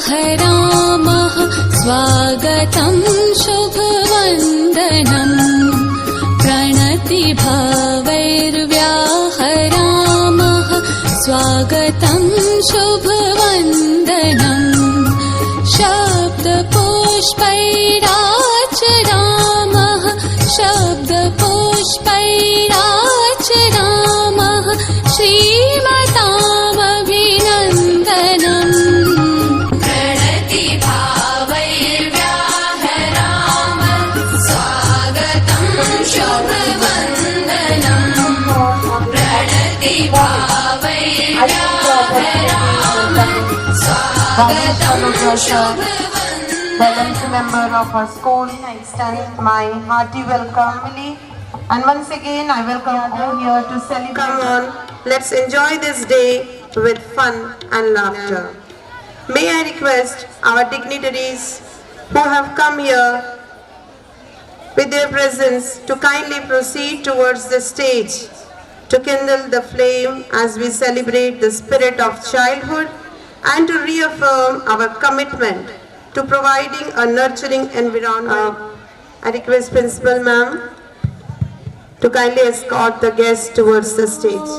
भावैर्व्याहरामः स्वागतं शुभवन्दनम् प्रणतिभावैर्व्याहरामः स्वागतं शुभवन्दनम् शब्दपुष्पैराचरामः शब्दपुष्पैराचरामः श्रीमतामभिनन्दनम् प्रणतिभावैर्व्याहरामः स्वागतं शुभवन्दनम् प्रणतिभावैर्व्याहरामः स्वागतं शुभवन्दनम्। The 11th member of our school, I extend my hearty welcome, Millie. And once again, I welcome all here to celebrate. Come on, let's enjoy this day with fun and laughter. May I request our dignitaries who have come here with their presence to kindly proceed towards the stage to kindle the flame as we celebrate the spirit of childhood and to reaffirm our commitment to providing a nurturing environment. I request Principal Ma'am to kindly escort the guests towards the stage.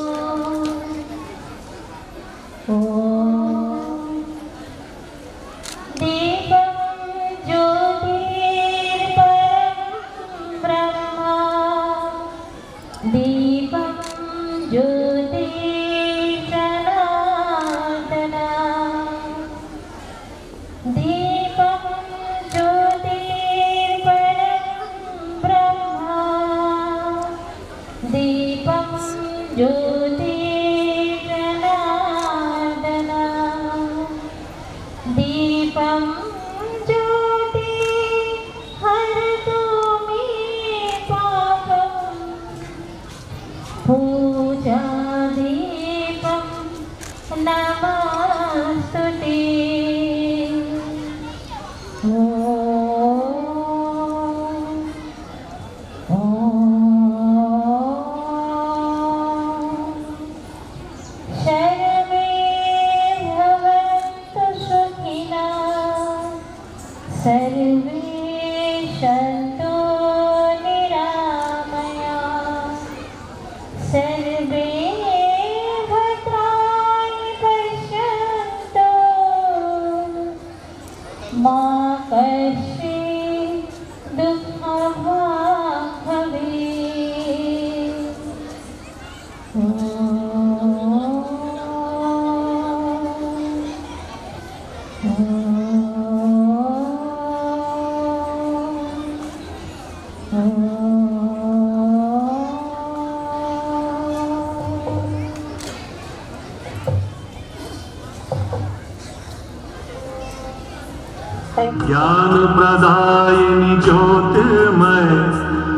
ज्ञान प्रदायिनी ज्योतिर्मय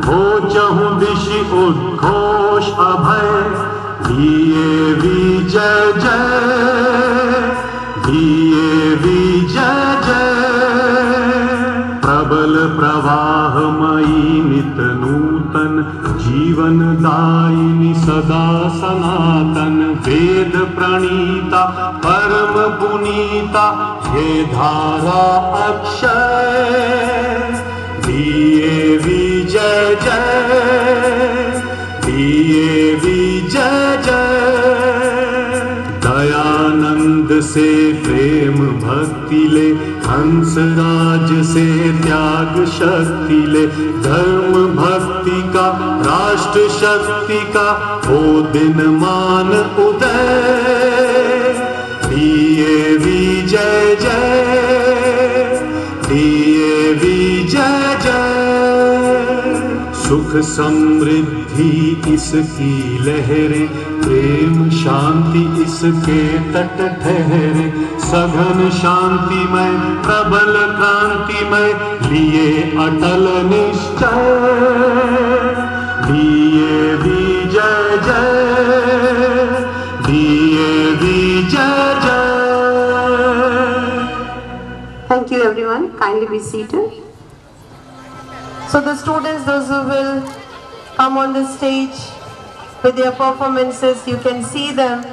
हो चहु दिशि उद्घोष अभय दिए विजय जय दिए विजय जय प्रबल प्रवाहमयी नित नूतन जीवन दायिनी सदा सनातन वेद प्रणीता परम पुनीता ये धारा अक्षय दिए विजय जय दिए विजय जय दयानंद से प्रेम भक्ति ले हंस राज से त्याग शक्ति ले धर्म भक्ति का राष्ट्र शक्ति का हो दिन मान उदय दिए विजय जय सुख समृद्धि इसकी लहरें, प्रेम शांति इसके तट ठहरे। सघन शांतिमय प्रबल क्रांतिमय, लिए अटल निश्चय, दिए विजय जय, दिए विजय जय। Thank you everyone. Kindly be seated. So the students, those who will come on the stage with their performances, you can see them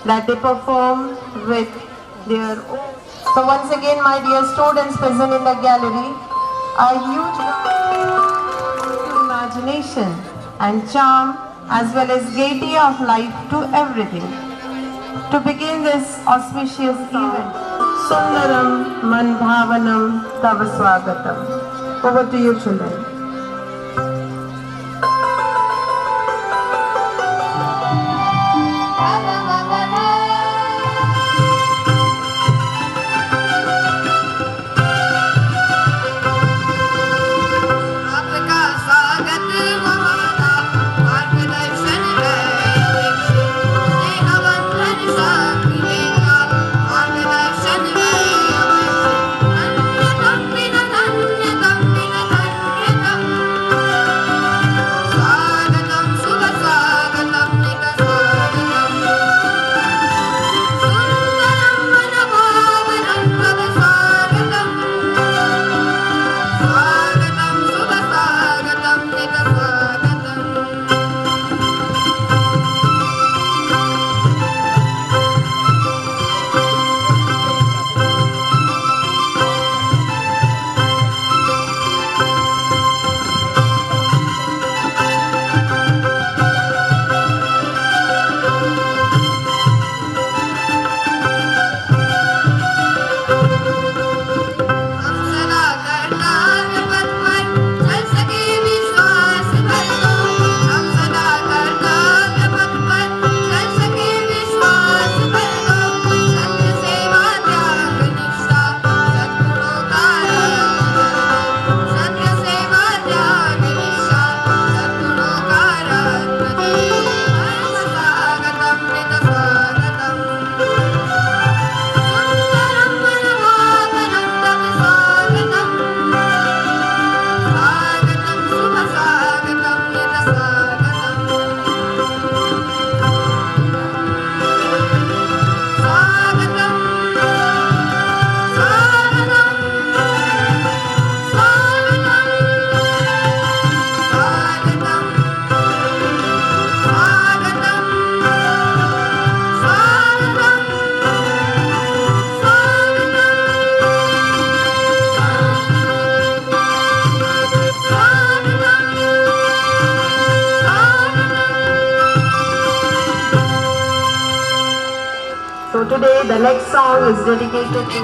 that they perform with their own. So once again, my dear students present in the gallery, a huge imagination and charm as well as gaiety of life to everything. To begin this auspicious event, Sundaram Man Bhavanam Tav Swagatam. Over to you, children. आपका स्वागत हमारा मार्गदर्शन है अपेक्षित, स्नेहबंधन साथ मिलेगा मार्गदर्शन है अपेक्षित। धन्यतम विनतम धन्यतम, स्वागतम शुभ स्वागतम निक स्वागतम, सुंदरम मन भावनम तव स्वागतम, स्वागतम शुभ स्वागतम निक स्वागतम। हम सदा कर्तव्य पथ पर चल सके विश्वास भर दो, हम सदा कर्तव्य पथ पर चल सके विश्वास भर दो। सत्य सेवा त्याग निष्ठा सद्गुणों का रंग भर दो, सत्य सेवा त्याग निष्ठा सद्गुणों का रंग दो। परम स्वागतम नित स्वागतम, सुंदरम मन भावनम तव स्वागतम, स्वागतम शुभ स्वागतम नित स्वागतम, स्वागतम स्वागतम So today the next song is dedicated to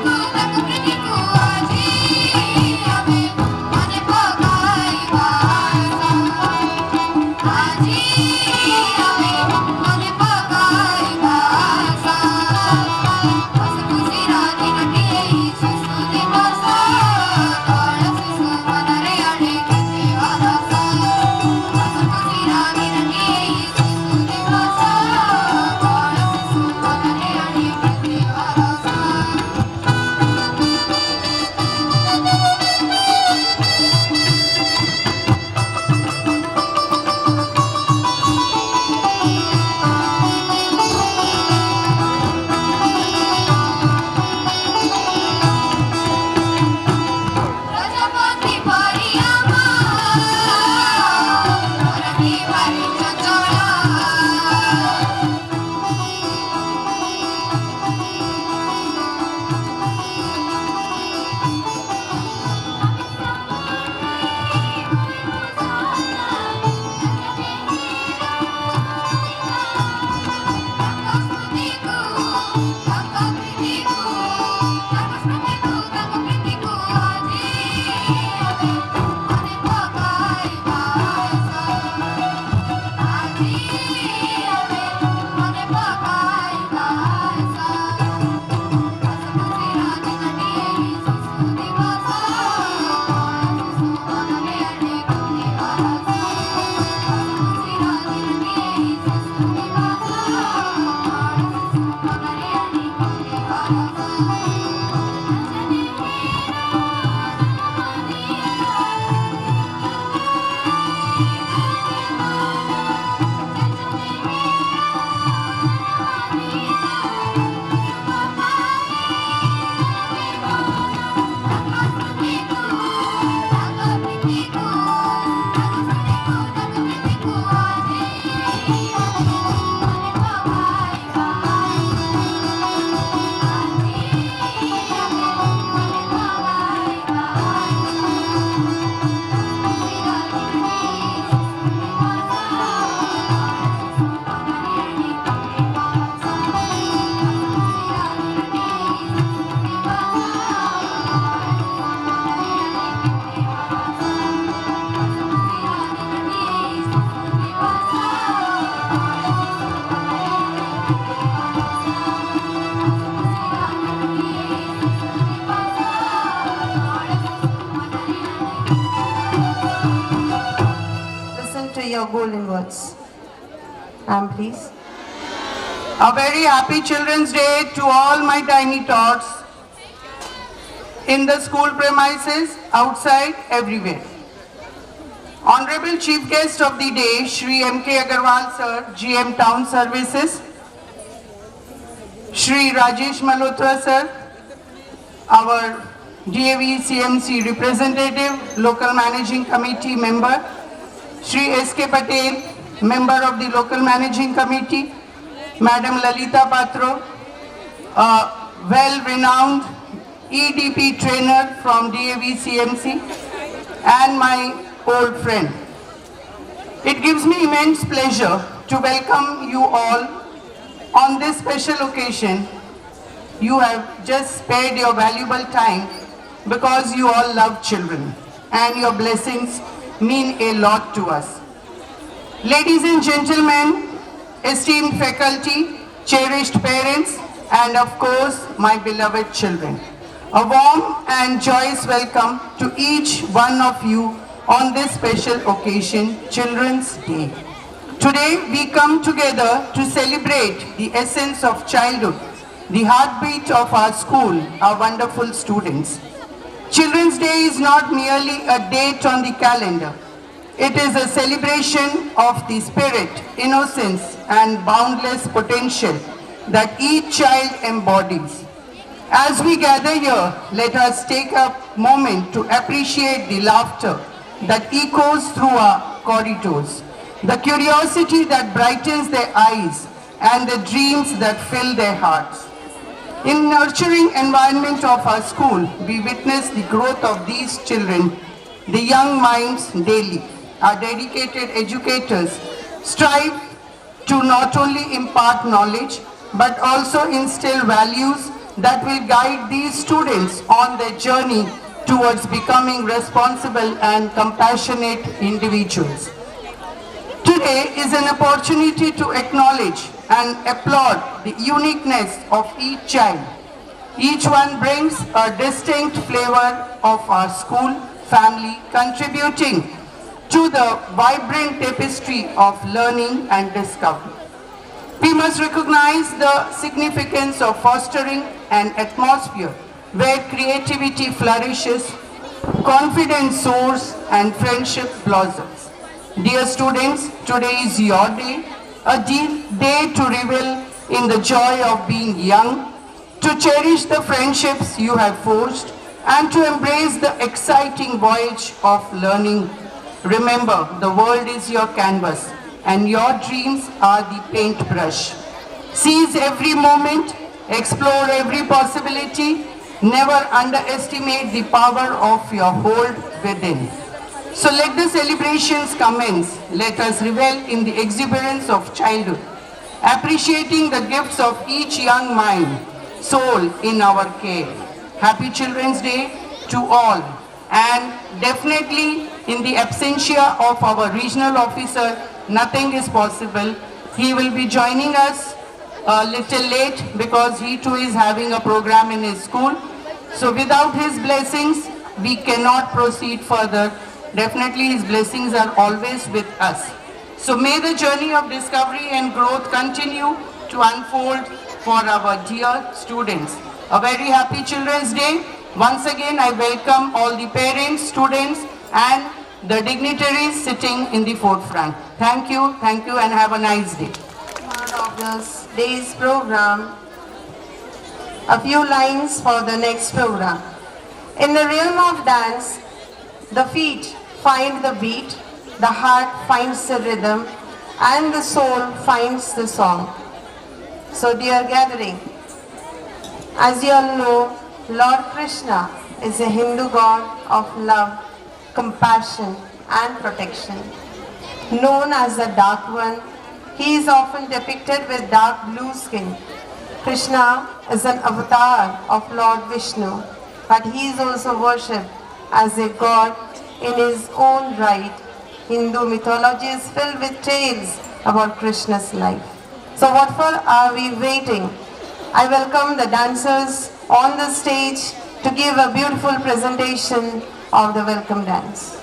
your golden words. Ma'am, please. A very happy Children's Day to all my tiny tots in the school premises, outside, everywhere. Honorable Chief Guest of the Day, Shri M.K. Agarwal Sir, GM Town Services, Shri Rajesh Malhotra Sir, our DAV CMC representative, local managing committee member, Shri S.K. Patel, member of the local managing committee, Madam Lalita Patro, a well-renowned EDP trainer from DAV CMC, and my old friend. It gives me immense pleasure to welcome you all on this special occasion. You have just spared your valuable time because you all love children and your blessings mean a lot to us. Ladies and gentlemen, esteemed faculty, cherished parents, and of course, my beloved children. A warm and joyous welcome to each one of you on this special occasion, Children's Day. Today, we come together to celebrate the essence of childhood, the heartbeat of our school, our wonderful students. Children's Day is not merely a date on the calendar. It is a celebration of the spirit, innocence, and boundless potential that each child embodies. As we gather here, let us take a moment to appreciate the laughter that echoes through our corridors, the curiosity that brightens their eyes, and the dreams that fill their hearts. In nurturing environment of our school, we witness the growth of these children, the young minds daily. Our dedicated educators strive to not only impart knowledge, but also instill values that will guide these students on their journey towards becoming responsible and compassionate individuals. Today is an opportunity to acknowledge and applaud the uniqueness of each child. Each one brings a distinct flavor of our school family, contributing to the vibrant tapestry of learning and discovery. We must recognize the significance of fostering an atmosphere where creativity flourishes, confidence soars, and friendship blossoms. Dear students, today is your day, a day to revel in the joy of being young, to cherish the friendships you have forged, and to embrace the exciting voyage of learning. Remember, the world is your canvas, and your dreams are the paintbrush. Seize every moment, explore every possibility, never underestimate the power of your hold within. So let the celebrations commence. Let us revel in the exuberance of childhood, appreciating the gifts of each young mind, soul in our care. Happy Children's Day to all. And definitely in the absentia of our regional officer, nothing is possible. He will be joining us a little late because he too is having a program in his school. So without his blessings, we cannot proceed further. Definitely his blessings are always with us. So may the journey of discovery and growth continue to unfold for our dear students. A very happy Children's Day. Once again, I welcome all the parents, students, and the dignitaries sitting in the forefront. Thank you, and have a nice day. Part of this day's program, a few lines for the next program. In the realm of dance, the feet find the beat, the heart finds the rhythm, and the soul finds the song. So dear gathering, as you all know, Lord Krishna is a Hindu god of love, compassion, and protection. Known as the Dark One, he is often depicted with dark blue skin. Krishna is an avatar of Lord Vishnu, but he is also worshipped as a god in his own right. Hindu mythology is filled with tales about Krishna's life. So what for are we waiting? I welcome the dancers on the stage to give a beautiful presentation of the welcome dance.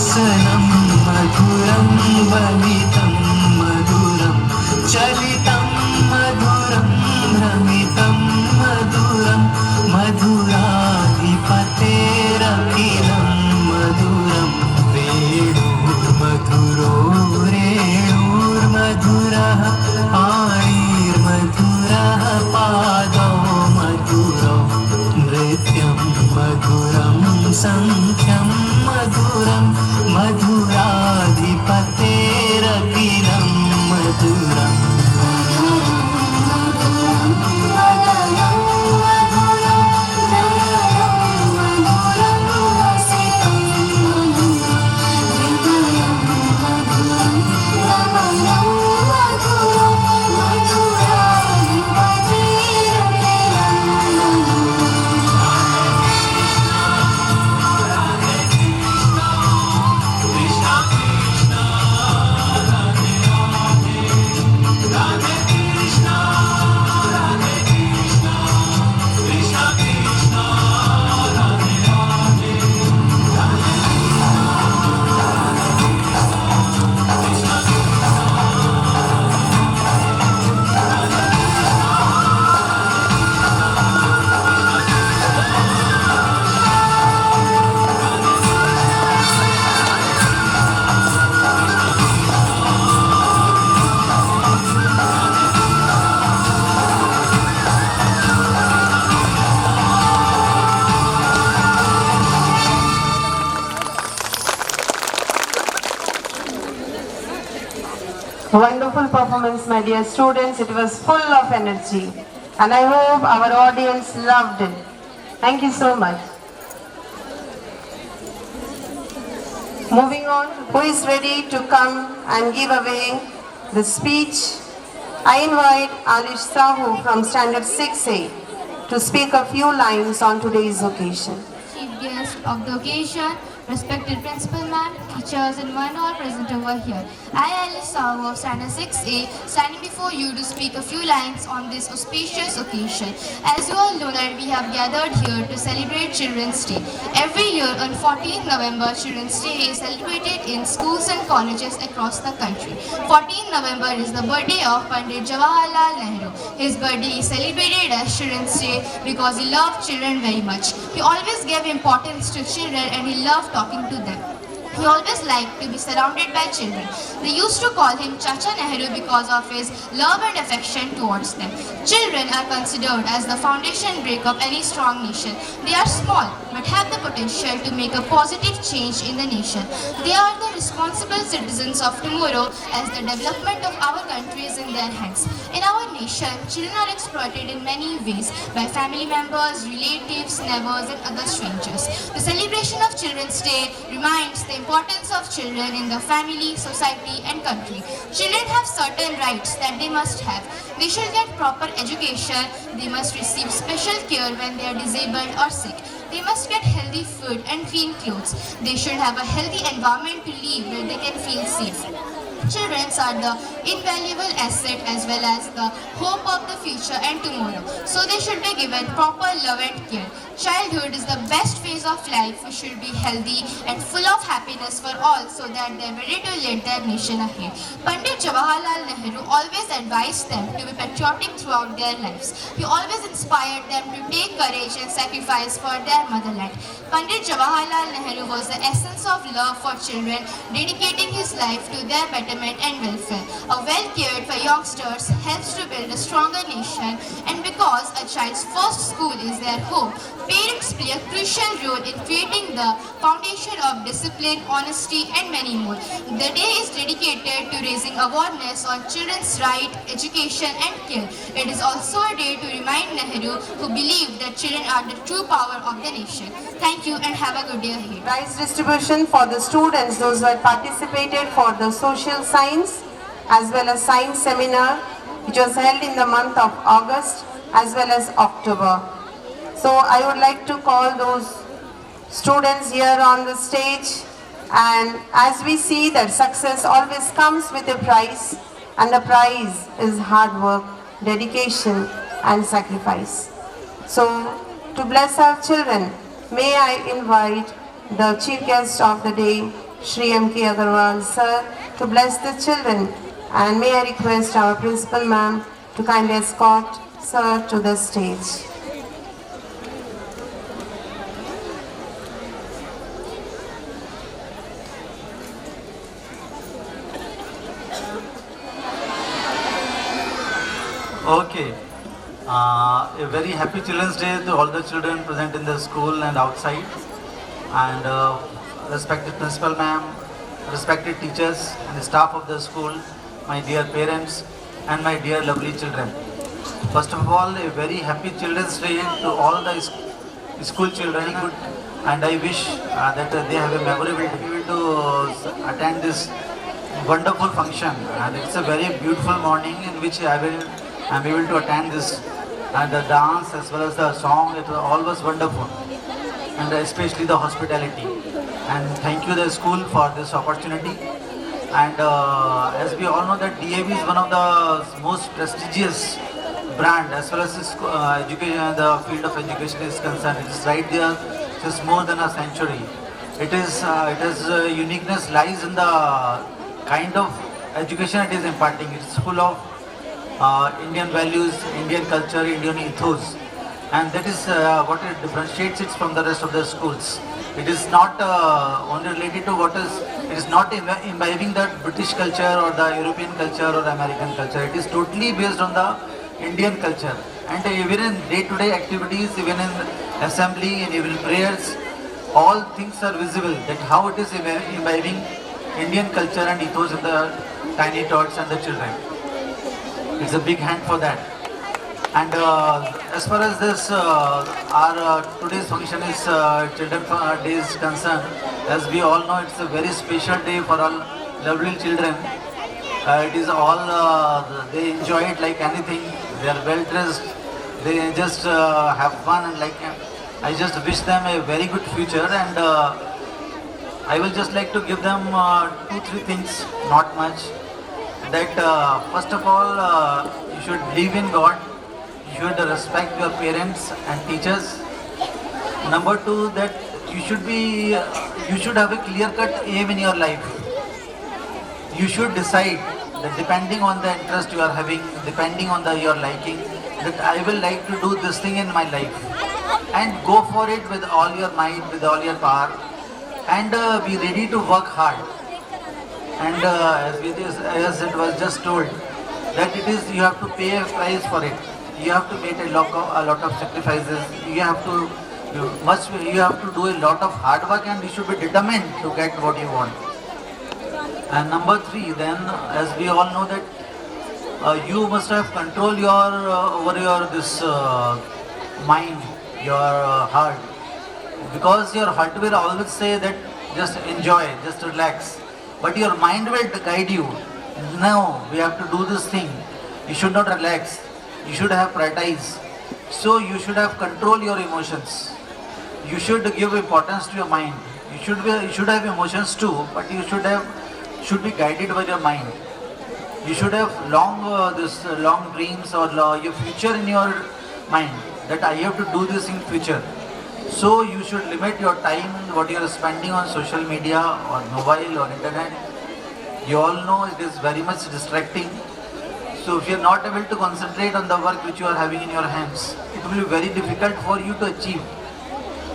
व्यसनं मधुरं वलितं मधुरं चलितं मधुरं भ्रमितं मधुरं मधुराधिपतेरखिलं मधुरं वेणुर्मधुरो रेणुर्मधुरः पाणिर्मधुरः पादौ मधुरौ नृत्यं मधुरं सङ्ख्यं मधुरं मधुराधिपतेरखिलं मधुरम् Wonderful performance, my dear students. It was full of energy. And I hope our audience loved it. Thank you so much. Moving on, who is ready to come and give away the speech? I invite Alish Sahu from Standard 6A to speak a few lines on today's occasion. Chief guest of the occasion, respected principal ma'am, teachers and one all present over here. I, Alice Sahu of Standard 6A, standing before you to speak a few lines on this auspicious occasion. As you all know that we have gathered here to celebrate Children's Day. Every year on 14th November, Children's Day is celebrated in schools and colleges across the country. 14th November is the birthday of Pandit Jawaharlal Nehru. His birthday is celebrated as Children's Day because he loved children very much. He always gave importance to children and he loved talking to them. He always liked to be surrounded by children. They used to call him Chacha Nehru because of his love and affection towards them. Children are considered as the foundation brick of any strong nation. They are small but have the potential to make a positive change in the nation. They are the responsible citizens of tomorrow as the development of our country is in their hands. In our nation, children are exploited in many ways by family members, relatives, neighbors and other strangers. The celebration of Children's Day reminds the importance of children in the family, society and country. Children have certain rights that they must have. They should get proper education. They must receive special care when they are disabled or sick. They must get healthy food and clean clothes. They should have a healthy environment to live where they can feel safe. Children are the invaluable asset as well as the hope of the future and tomorrow. So they should be given proper love and care. Childhood is the best phase of life which should be healthy and full of happiness for all so that they are ready to lead their nation ahead. Pandit Jawaharlal Nehru always advised them to be patriotic throughout their lives. He always inspired them to take courage and sacrifice for their motherland. Pandit Jawaharlal Nehru was the essence of love for children, dedicating his life to their betterment and welfare. A well-cared for youngsters helps to build a stronger nation, and because a child's first school is their home, parents play a crucial role in creating the foundation of discipline, honesty and many more. The day is dedicated to raising awareness on children's right, education and care. It is also a day to remind Nehru who believed that children are the true power of the nation. Thank you and have a good day ahead. Prize distribution for the students, those who had participated for the social science as well as science seminar, which was held in the month of August as well as October. So I would like to call those students here on the stage, and as we see that success always comes with a prize, and the prize is hard work, dedication and sacrifice. So to bless our children, may I invite the chief guest of the day, Shri M.K. Agarwal sir to bless the children, and may I request our principal ma'am to kindly escort sir to the stage. Okay. A very happy Children's Day to all the children present in the school and outside. And respected principal ma'am, respected teachers and the staff of the school, my dear parents and my dear lovely children. First of all, a very happy Children's Day to all the school children. And I wish that they have a memorable day to attend this wonderful function. And it's a very beautiful morning in which I'm able to attend this, and the dance as well as the song, it was always wonderful, and especially the hospitality. And thank you the school for this opportunity. And as we all know that DAV is one of the most prestigious brand as well as this, education, the field of education is concerned. It is right there since more than a century. It has uniqueness lies in the kind of education it is imparting. It is full of Indian values, Indian culture, Indian ethos, and that is what it differentiates it from the rest of the schools. It is not only related to it is not imbibing the British culture or the European culture or American culture. It is totally based on the Indian culture, and even in day-to-day activities, even in assembly and even prayers, all things are visible that how it is imbibing Indian culture and ethos in the tiny tots and the children. It's a big hand for that. And as far as this our today's function is Children's Day is concerned, as we all know, it's a very special day for all lovely children. It is all they enjoy it like anything. They are well dressed. They just have fun, and like I just wish them a very good future. And I will just like to give them 2-3 things, not much. That first of all, you should believe in God. You should respect your parents and teachers. Number 2, that you should have a clear-cut aim in your life. You should decide that depending on the interest you are having, depending on your liking, that I will like to do this thing in my life, and go for it with all your might, with all your power, and be ready to work hard. And as it was just told, that you have to pay a price for it. You have to make a lot of sacrifices. You have to do a lot of hard work, and you should be determined to get what you want. And number 3, then, as we all know that you must have control over your mind, your heart, because your heart will always say that just enjoy, just relax. But your mind will guide you. No, we have to do this thing. You should not relax. You should have prioritize. So you should have control your emotions. You should give importance to your mind. You should have emotions too, but you should be guided by your mind. You should have long dreams or your future in your mind. That I have to do this in future. So you should limit your time, what you are spending on social media or mobile or internet. You all know it is very much distracting. So if you are not able to concentrate on the work which you are having in your hands, it will be very difficult for you to achieve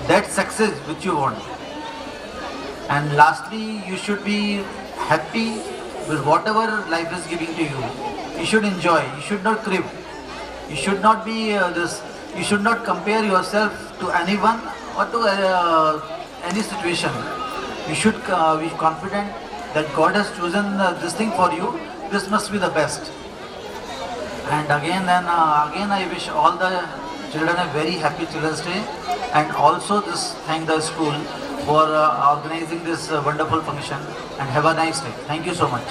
that success which you want. And lastly, you should be happy with whatever life is giving to you. You should enjoy. You should not crave. You should not be You should not compare yourself to anyone or to any situation. You should be confident that God has chosen this thing for you. This must be the best. And again I wish all the children a very happy Children's Day, and also thank the school for organizing this wonderful function, and have a nice day. Thank you so much.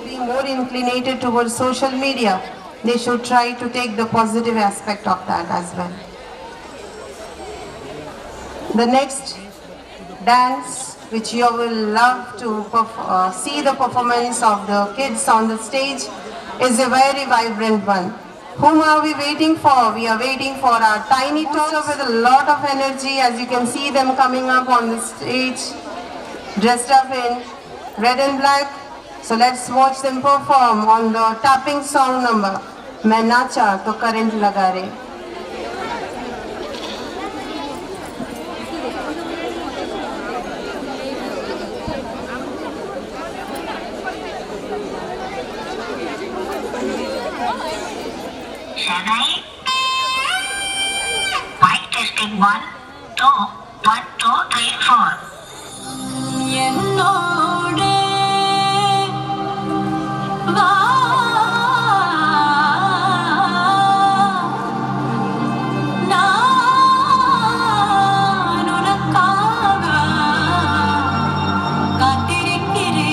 Being more inclinated towards social media, they should try to take the positive aspect of that as well. The next dance, which you will love to see the performance of the kids on the stage, is a very vibrant one. Whom are we waiting for? We are waiting for our tiny tots with a lot of energy. As you can see them coming up on the stage, dressed up in red and black. So let's watch them perform on the tapping song number, Main Nacha To Current Laga Re. Shanae? Mic testing 1, 2, 1, 2, 3, 4. என்னோடே வா நான் உனக்காக காத்திருக்கிறேன்.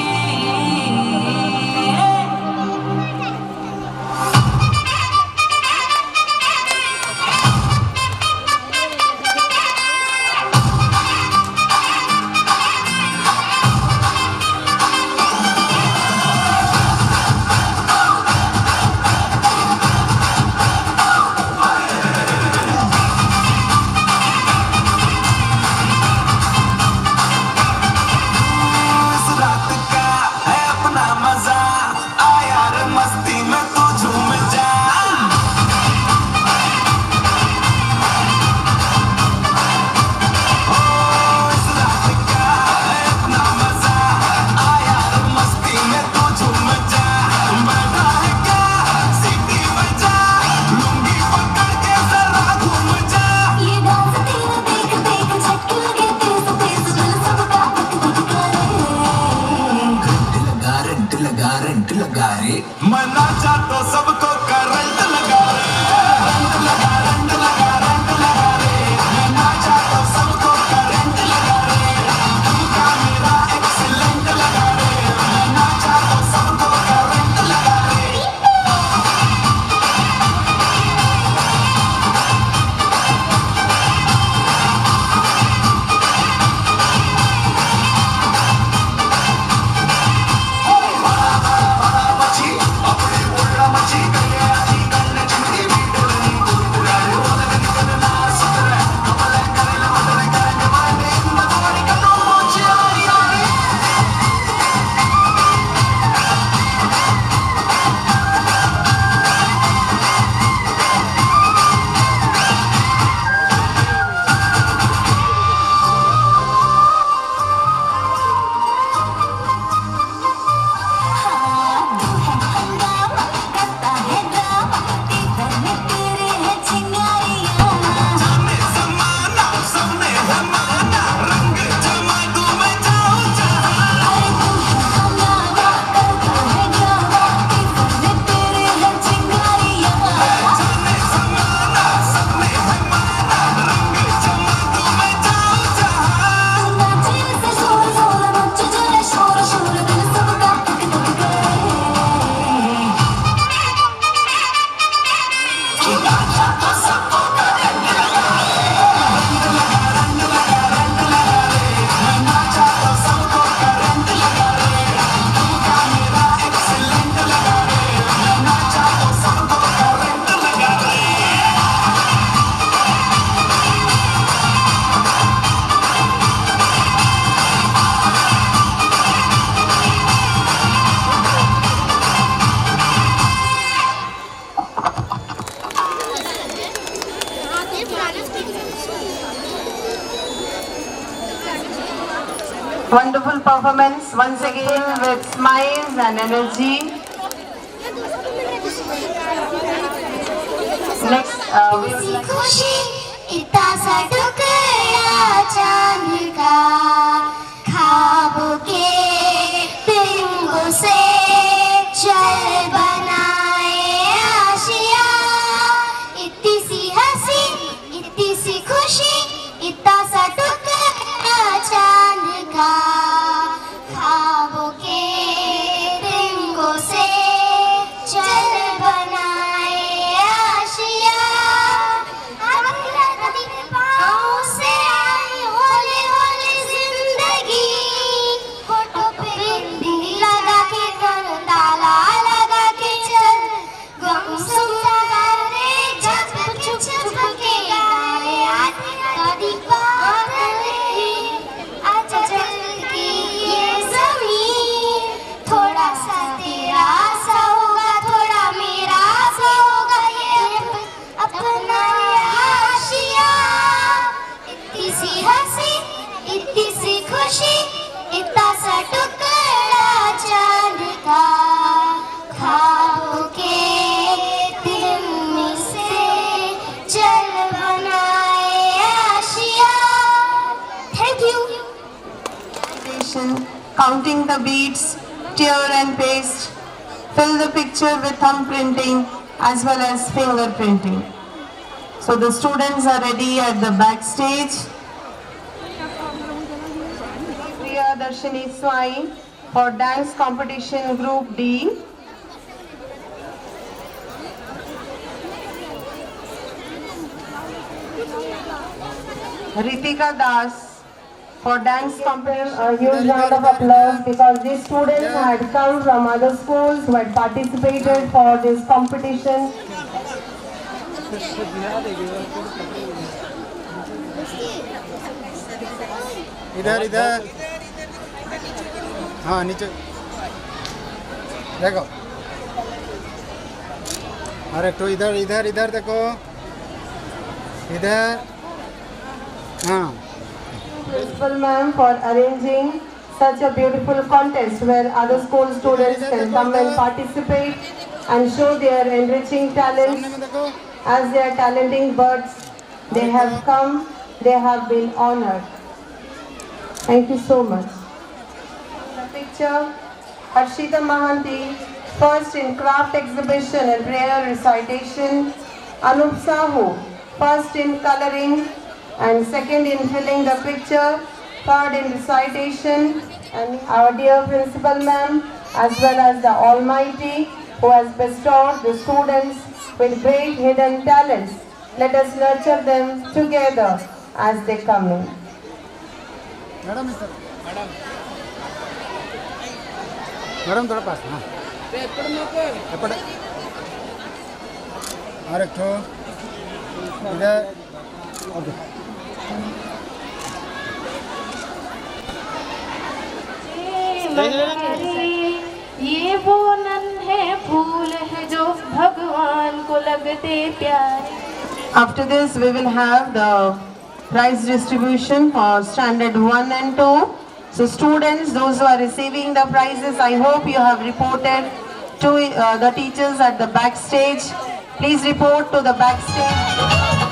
ये dance तेरा देख देख झटके लगे तेज तेज दिल सबका धक धक करे. रंट लगा रे मना चाहतो सबको करंट लगा रे रंट लगा रे मना चाहतो सबको करंट लगा रे तुमका मेरा एक्सीलेंट लगा रे मना चाहतो सबको करंट लगा रे. Wonderful performance once again with smiles and energy. Next, we would like खुशी इतना सा टुकड़ा चांद का ख्वाबों के पिंगों से चल बनाए आशिया. इतनी सी हंसी इतनी सी खुशी इतना सा टुकड़ा चांद का ख्वाबों के पिंगों से चल बनाए आशिया. पाँव से आई होले होले counting the beads, tear and paste, fill the picture with thumb printing as well as fingerprinting. So the students are ready at the backstage. Priya Darshini Swai for dance competition group D. Ritika Das for dance competition. A huge round of applause because these students had come from other schools who had participated for this competition. इधर इधर हाँ नीचे देखो अरे तो इधर इधर इधर देखो इधर हाँ Principal ma'am for arranging such a beautiful contest where other school students can come and participate and show their enriching talents. As they are talenting birds, they have come, they have been honored. Thank you so much. The picture, Harshita Mahanti, first in craft exhibition and prayer recitation. Anup Sahu, first in coloring and second in filling the picture, third in recitation. And our dear principal ma'am, as well as the Almighty, who has bestowed the students with great hidden talents. Let us nurture them together as they come in. Madam madam थोड़ा पास हाँ एपड़ अरे तो इधर okay ये वो नन्हे फूल है जो भगवान को लगते प्यारे. After this, we will have the prize distribution for standard 1 and 2. So students, those who are receiving the prizes, I hope you have reported to the teachers at the backstage. Please report to the backstage.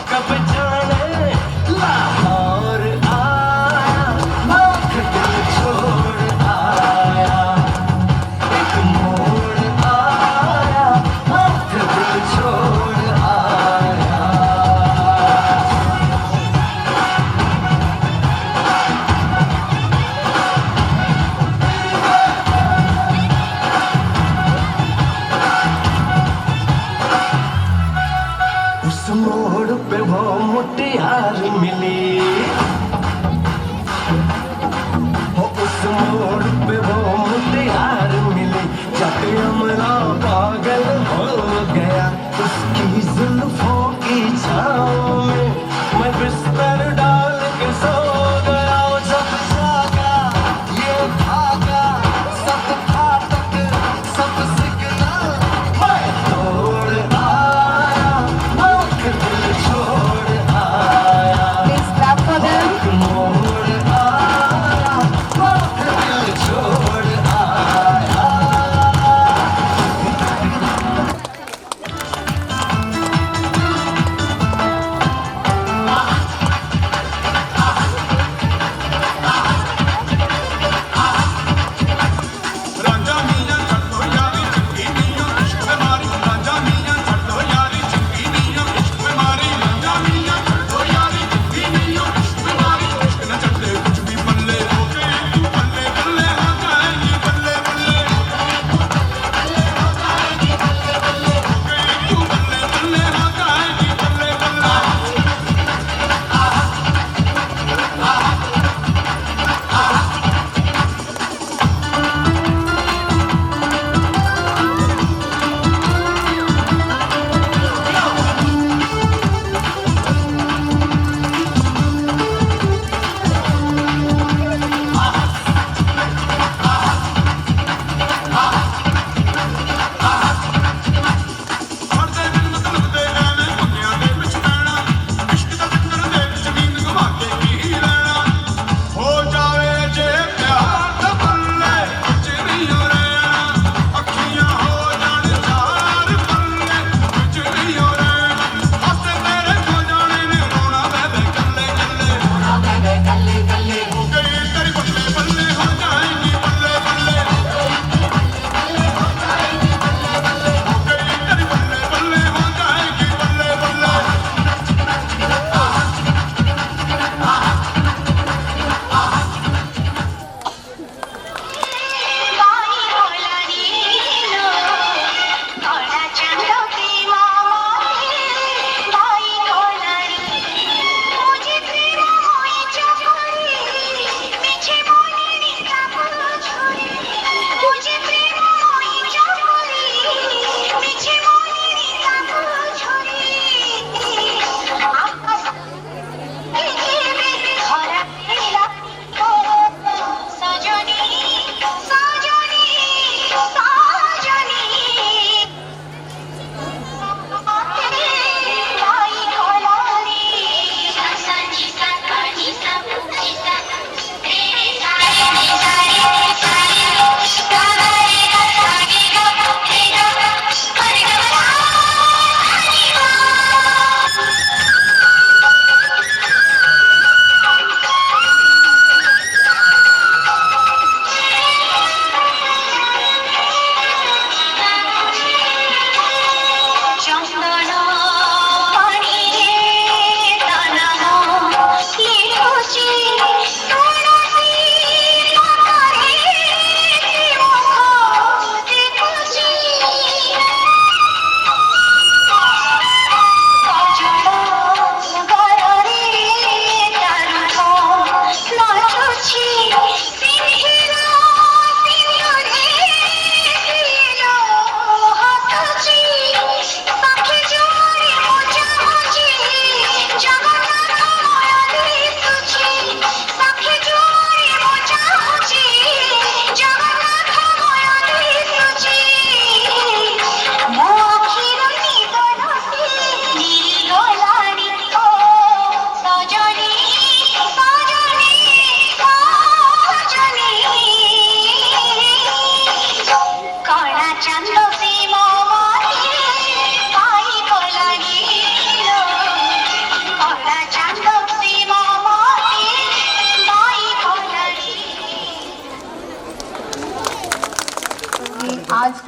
कब जाने लाहौर आ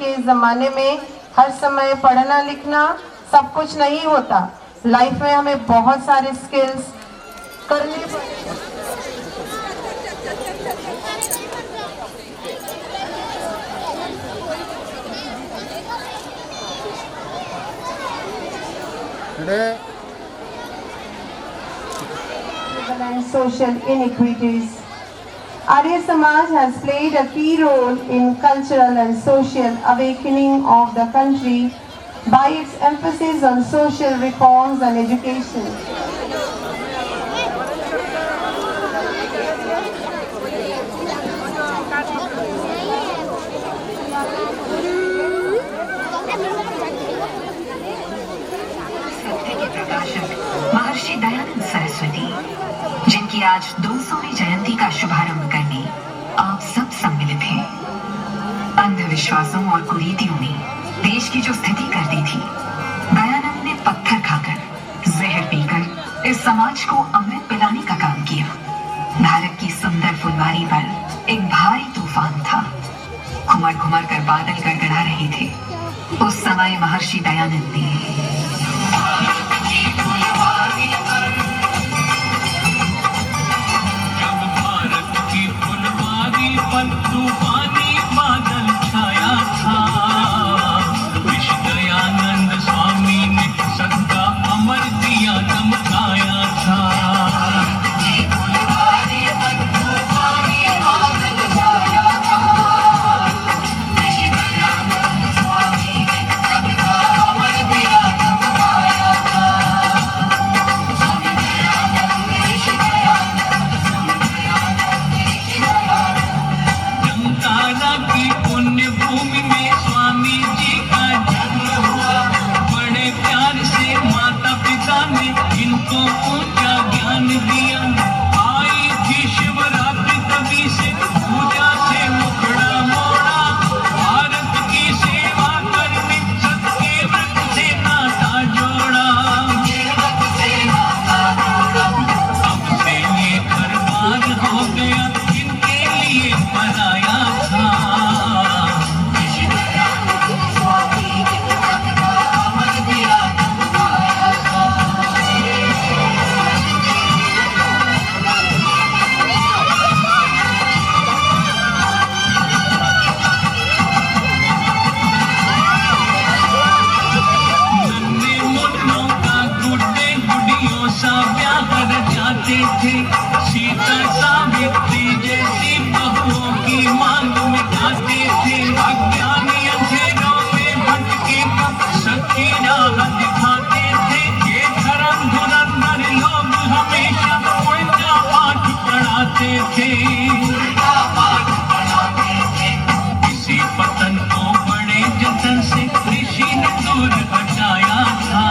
के ज़माने में हर समय पढ़ना लिखना सब कुछ नहीं होता। लाइफ में हमें बहुत सारे स्किल्स करने पड़ते। And social inequities. Arya Samaj has played a key role in cultural and social awakening of the country by its emphasis on social reforms and education. Maharshi Dayanand Saraswati, जिनकी आज 200वीं जयंती का शुभारंभ करने आप सब सम्मिलित हैं। अंधविश्वासों और कुरीतियों ने देश की जो स्थिति कर दी थी, दयानंद ने पत्थर खाकर, जहर पीकर इस समाज को अमृत पिलाने का काम किया। भारत की सुंदर फुलवारी पर एक भारी तूफान था। घुमड़ घुमड़ कर बादल गड़गड़ा रहे थे। उस समय महर्षि दयानंद ने तूफानी बादल छाया था, विश्व दयानंद स्वामी ने सबका अमर दिया चमकाया था। सीता सावित्री जैसी बहुओं की मांग मिटाते थे। अज्ञानी अंधेरों में भटके सच्ची राह दिखाते थे। ये धर्म धुरंधर लोग हमेशा उल्टा पाठ पढ़ाते थे। इसी पतन को बड़े जतन से ऋषि ने दूर हटाया था।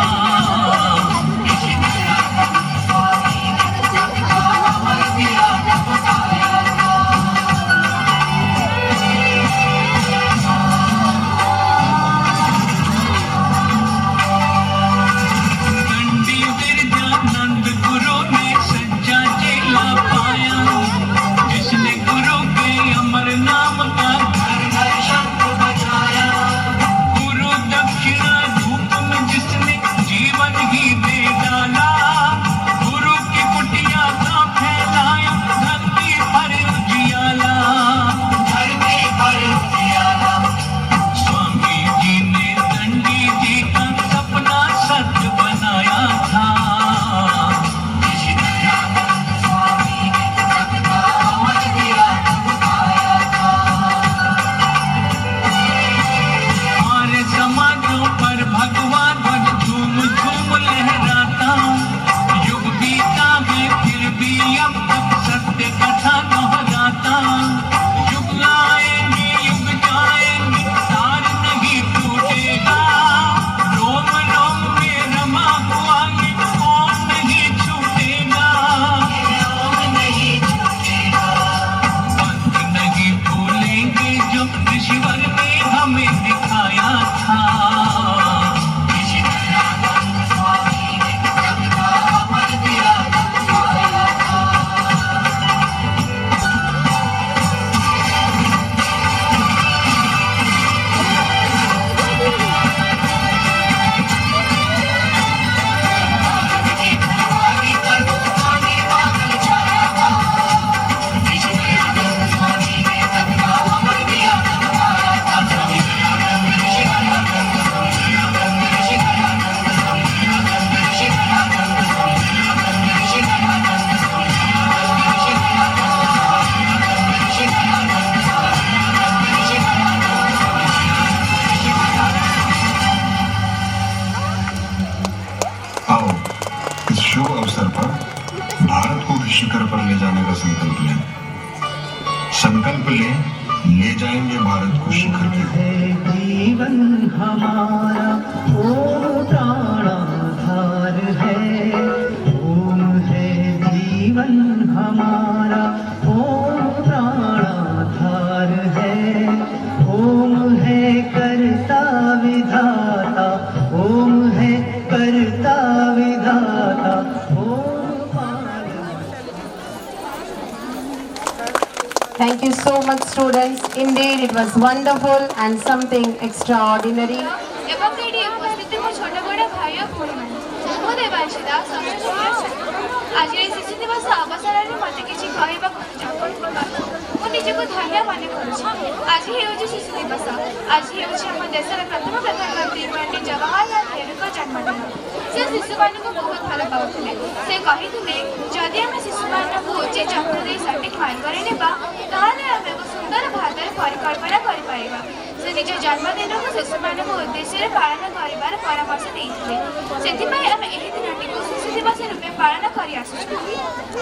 पर ले जाने का संकल्प लें। संकल्प लें, ले जाएंगे भारत को शिखर की। जीवन हमारा ओम प्राणाधार है, ओम है जीवन हमारा ओम प्राणाधार है, ओम है करता विधाता, ओम है करता विधाता, Thank you so much, students. Indeed, it was wonderful and something extraordinary. ଏବଂ ଏଠି ଉପସ୍ଥିତ ମୋ ଛୋଟ ବଡ଼ ଭାଇ ଓ ଭଉଣୀମାନେ, ମୁଁ ଦେବାଂଶିତା ଆଜି ଏହି ଶିଶୁ ଦିବସ ଅବସରରେ ମୋତେ କିଛି କହିବାକୁ ମୁଁ ନିଜକୁ ଧନ୍ୟ ମନେ କରୁଛି। ଆଜି ହେଉଛି ଶିଶୁ ଦିବସ। ଆଜି ହେଉଛି ଆମ ଦେଶର ପ୍ରଥମ ପ୍ରଧାନମନ୍ତ୍ରୀ ପଣ୍ଡିତ ଜବାହରଲାଲ ନେହେରୁଙ୍କ ଜନ୍ମଦିନ। ସେ ଶିଶୁମାନଙ୍କୁ ବହୁତ ଭଲ ପାଉଥିଲେ। ସେ କହିଥିଲେ, ଯଦି ଆମେ ଶିଶୁମାନଙ୍କୁ ଉଚିତ ଯତ୍ନ ଦେଇ ସଠିକ୍ ମାର୍ଗରେ ନେବା, ତାହେଲେ ଆମେ ଏକ ସୁନ୍ଦର ଭାବରେ ପରିକଳ୍ପନା କରିପାରିବା। ସେ ନିଜ ଜନ୍ମଦିନକୁ ଶିଶୁମାନଙ୍କ ଉଦ୍ଦେଶ୍ୟରେ ପାଳନ କରିବାର ପରାମର୍ଶ ଦେଇଥିଲେ। ସେଥିପାଇଁ ଆମେ ଏହି ଦିନଟିକୁ ଶିଶୁ ଦିବସ ରୂପେ ପାଳନ କରିଆସୁଛୁ।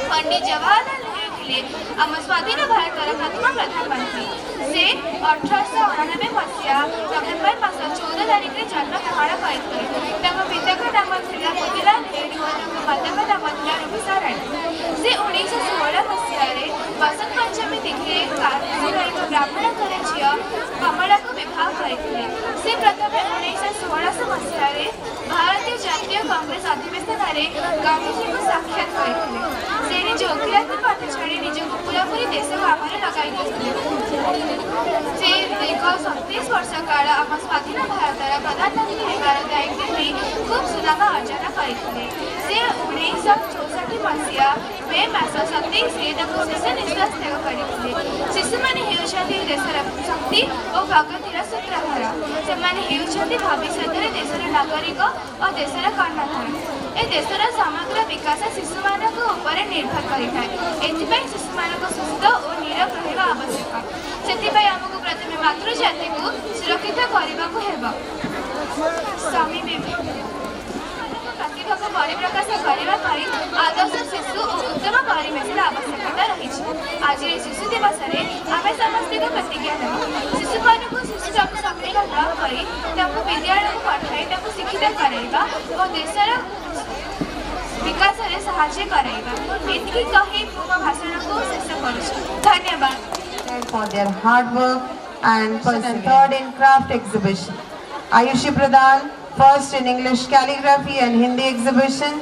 ପଣ୍ଡିତ ଜବାହରଲାଲ ନେହେରୁ ଥିଲେ ଆମ ସ୍ୱାଧୀନ ଭାରତର ପ୍ରଥମ ପ୍ରଧାନମନ୍ତ୍ରୀ। ସେ 1899 ମସିହା ନଭେମ୍ବର ମାସ 14 ତାରିଖରେ ଜନ୍ମଗ୍ରହଣ କରିଥିଲେ। ତାଙ୍କ ପିତାଙ୍କ ନାମ ଥିଲା ମୋତିଲାଲ ନେହେରୁ ଓ ତାଙ୍କ ମାତାଙ୍କ ନାମ ଥିଲା ରୁବିସା ରାଣୀ। ସେ 1916 ମସିହାରେ ବସନ୍ତ ପଞ୍ଚମୀ ତିଥିରେ କାଶୀର ଏକ ବ୍ରାହ୍ମଣ ଘର ଝିଅ କମଳାକୁ ବିବାହ କରିଥିଲେ। ସେ ପ୍ରଥମେ 1916 ମସିହାରେ ଭାରତୀୟ ଜାତୀୟ କଂଗ୍ରେସ ଅଧିବେଶନରେ ଗାନ୍ଧୀଜୀଙ୍କୁ ସାକ୍ଷାତ କରିଥିଲେ। ସେ ନିଜ ଓକିଲାତି ପାଠ ଛାଡ଼ି ନିଜକୁ ପୁରାପୁରି ଦେଶ କାମରେ ଲଗାଇ ଦେଇଥିଲେ। ସେ ଦୀର୍ଘ 37 ବର୍ଷ କାଳ ଆମ ସ୍ୱାଧୀନ ଭାରତର ପ୍ରଧାନମନ୍ତ୍ରୀ ହେବାର ଦାୟିତ୍ୱ ନେଇ ଖୁବ୍ ସୁନାମ ଅର୍ଜନ କରିଥିଲେ। ସେ 1964 ମସିହା ମେ ମାସ 27ରେ ତାଙ୍କୁ ଶେଷ ନିଶ୍ୱାସ ତ୍ୟାଗ କରିଥିଲେ। ଶିଶୁମାନେ ହେଉଛନ୍ତି ଦେଶର ଶକ୍ତି ଓ ପ୍ରଗତିର ସୂତ୍ରଧର। ସେମାନେ ହେଉଛନ୍ତି ଭବିଷ୍ୟତରେ ଦେଶର ନାଗରିକ ଓ ଦେଶର କର୍ଣ୍ଣଧାର। ଏ ଦେଶର ସମଗ୍ର ବିକାଶ ଶିଶୁମାନଙ୍କ ଉପରେ ନିର୍ଭର କରିଥାଏ। ଏଥିପାଇଁ ଶିଶୁମାନଙ୍କୁ ସୁସ୍ଥ ଓ ନିରୋଗ ରହିବା ଆବଶ୍ୟକ। ସେଥିପାଇଁ ଆମକୁ ପ୍ରଥମେ ମାତୃଜାତିକୁ ସୁରକ୍ଷିତ କରିବାକୁ ହେବ। ସ୍ୱାମୀ ପ୍ରତିଭାକୁ ପରିପ୍ରକାଶ କରିବା ପାଇଁ ଆଦର୍ଶ ଶିଶୁ ଓ ଉତ୍ତମ ପରିବେଶର ଆବଶ୍ୟକତା ରହିଛି। ଆଜିର ଶିଶୁ ଦିବସରେ ଆମେ ସମସ୍ତଙ୍କୁ ପ୍ରତିଜ୍ଞା ନେବା, ଶିଶୁମାନଙ୍କୁ ଶିଶୁଟାକୁ ସଫଳ ନ କରି ତାଙ୍କୁ ବିଦ୍ୟାଳୟକୁ ପଠାଇ ତାଙ୍କୁ ଶିକ୍ଷିତ କରାଇବା ଓ ଦେଶର ବିକାଶରେ ସାହାଯ୍ୟ କରାଇବା। ଏତିକି କହି ମୁଁ ମୋ ଭାଷଣକୁ ଶେଷ କରୁଛି। ଧନ୍ୟବାଦ। For their hard work and first and third in craft exhibition. Ayushi Pradhan, first in English calligraphy and Hindi exhibition,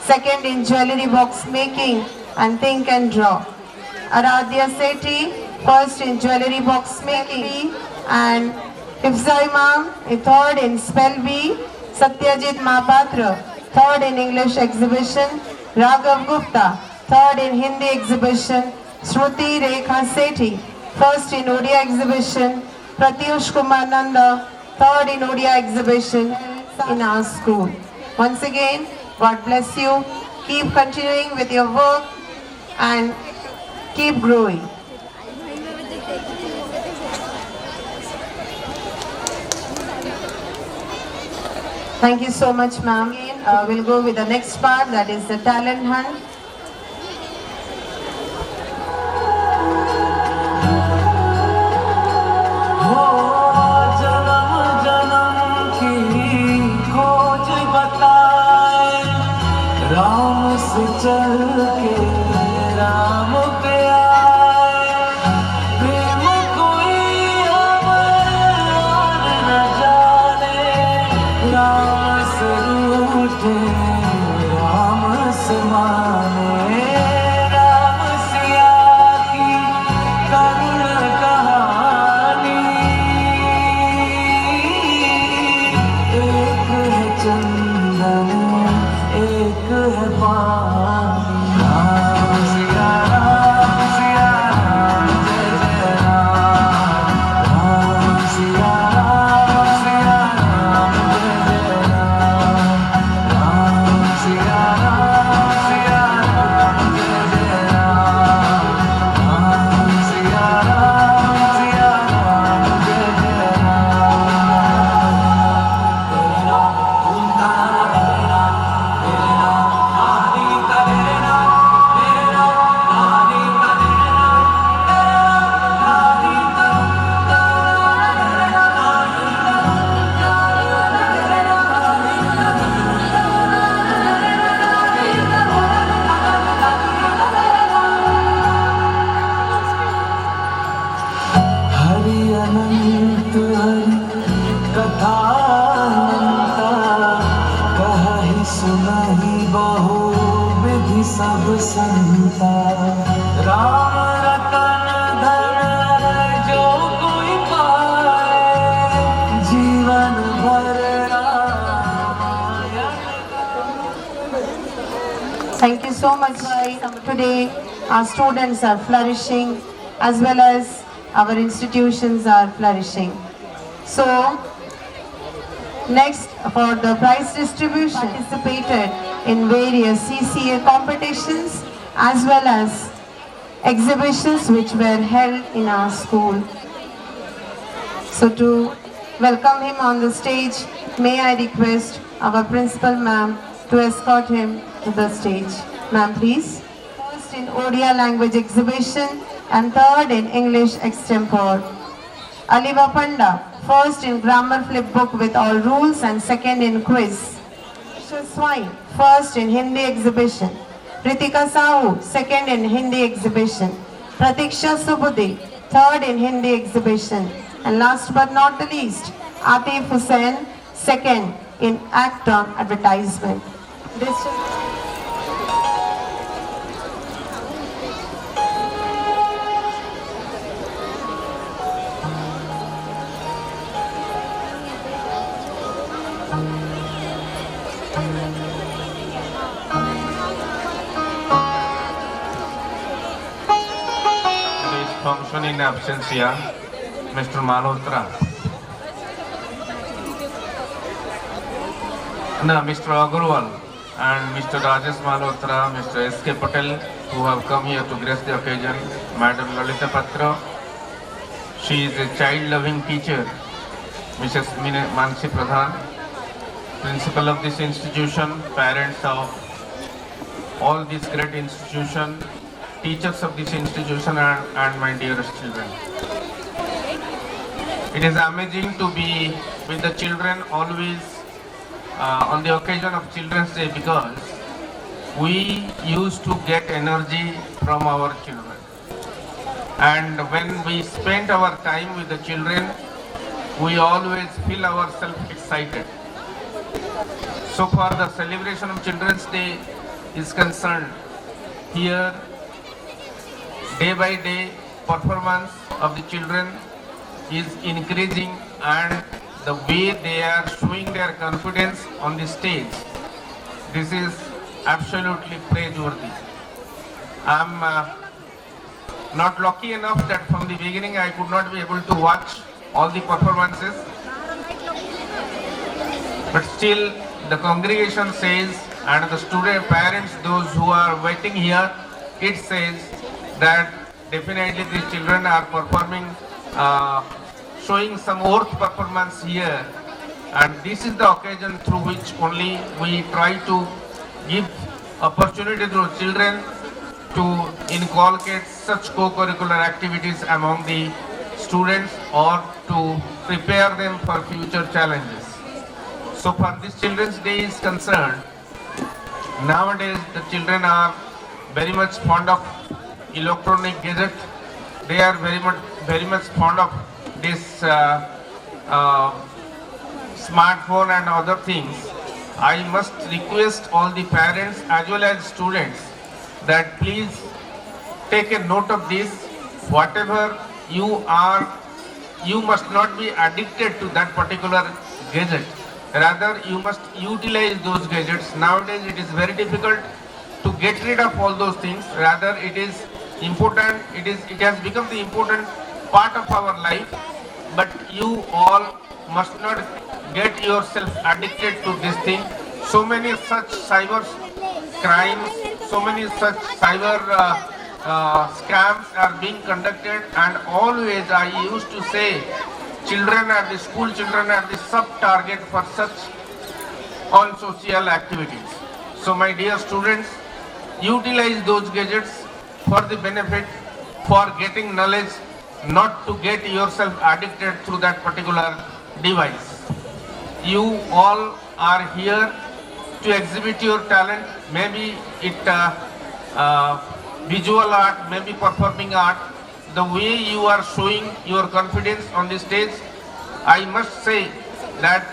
second in jewelry box making and think and draw. Aradhya Sethi, first in jewelry box making and Hifza Imam, third in spell bee. Satyajit Mahapatra, third in English exhibition. Raghav Gupta, third in Hindi exhibition. Shruti Rekha Sethi, first in Odia exhibition. Pratyush Kumar Nanda, third in Odia exhibition in our school. Once again, God bless you. Keep continuing with your work and keep growing. Thank you so much, ma'am. We'll go with the next part, that is the talent hunt. Ram से चल के राम पे आए, प्रेम कोई और न जाने, राम से रूठे राम से माने। राम रतन धन जो कोई पाए जीवन भर Ramayan. Thank you so much. Today our students are flourishing as well as our institutions are flourishing. So next, for the prize distribution, participated in various CCA competitions as well as exhibitions which were held in our school. So to welcome him on the stage, may I request our principal ma'am to escort him to the stage. Ma'am, please. First in Odia language exhibition and third in English extempore. Aliva Panda, first in grammar flip book with all rules and second in quiz. Swine, first in Hindi exhibition. Ritika Sahu, second in Hindi exhibition. Pratiksha Subudhi, third in Hindi exhibition. And last but not the least, Atif Hussain, second in act on advertisement. Function in absentia, Mr. Malhotra. No, Mr. Agarwal and Mr. Rajesh Malhotra, Mr. S.K. Patel, who have come here to grace the occasion. Madam Lalita Patra, she is a child-loving teacher. Mrs. Mansi Pradhan, principal of this institution, parents of all this great institution, teachers of this institution and my dearest children. It is amazing to be with the children always on the occasion of Children's Day because we used to get energy from our children. And when we spend our time with the children, we always feel ourselves excited. So far the celebration of Children's Day is concerned, here day by day performance of the children is increasing and the way they are showing their confidence on the stage, this is absolutely praiseworthy. I am not lucky enough that from the beginning I could not be able to watch all the performances, but still the congregation says and the student parents, those who are waiting here, it says that definitely these children are performing, showing some worth performance here, and this is the occasion through which only we try to give opportunity to children to inculcate such co-curricular activities among the students or to prepare them for future challenges. So far this Children's Day is concerned, nowadays the children are very much fond of electronic gadget. They are very much fond of this smartphone and other things. I must request all the parents as well as students that please take a note of this. Whatever you are, you must not be addicted to that particular gadget. Rather, you must utilize those gadgets. Nowadays, it is very difficult to get rid of all those things. Rather, it is important. It has become the important part of our life. But you all must not get yourself addicted to this thing. So many such cyber crimes, so many such cyber scams are being conducted, and always I used to say children are the school children are the sub-target for such all social activities. So my dear students, utilize those gadgets for the benefit, for getting knowledge, not to get yourself addicted through that particular device. You all are here to exhibit your talent, maybe it visual art, maybe performing art. The way you are showing your confidence on the stage, I must say that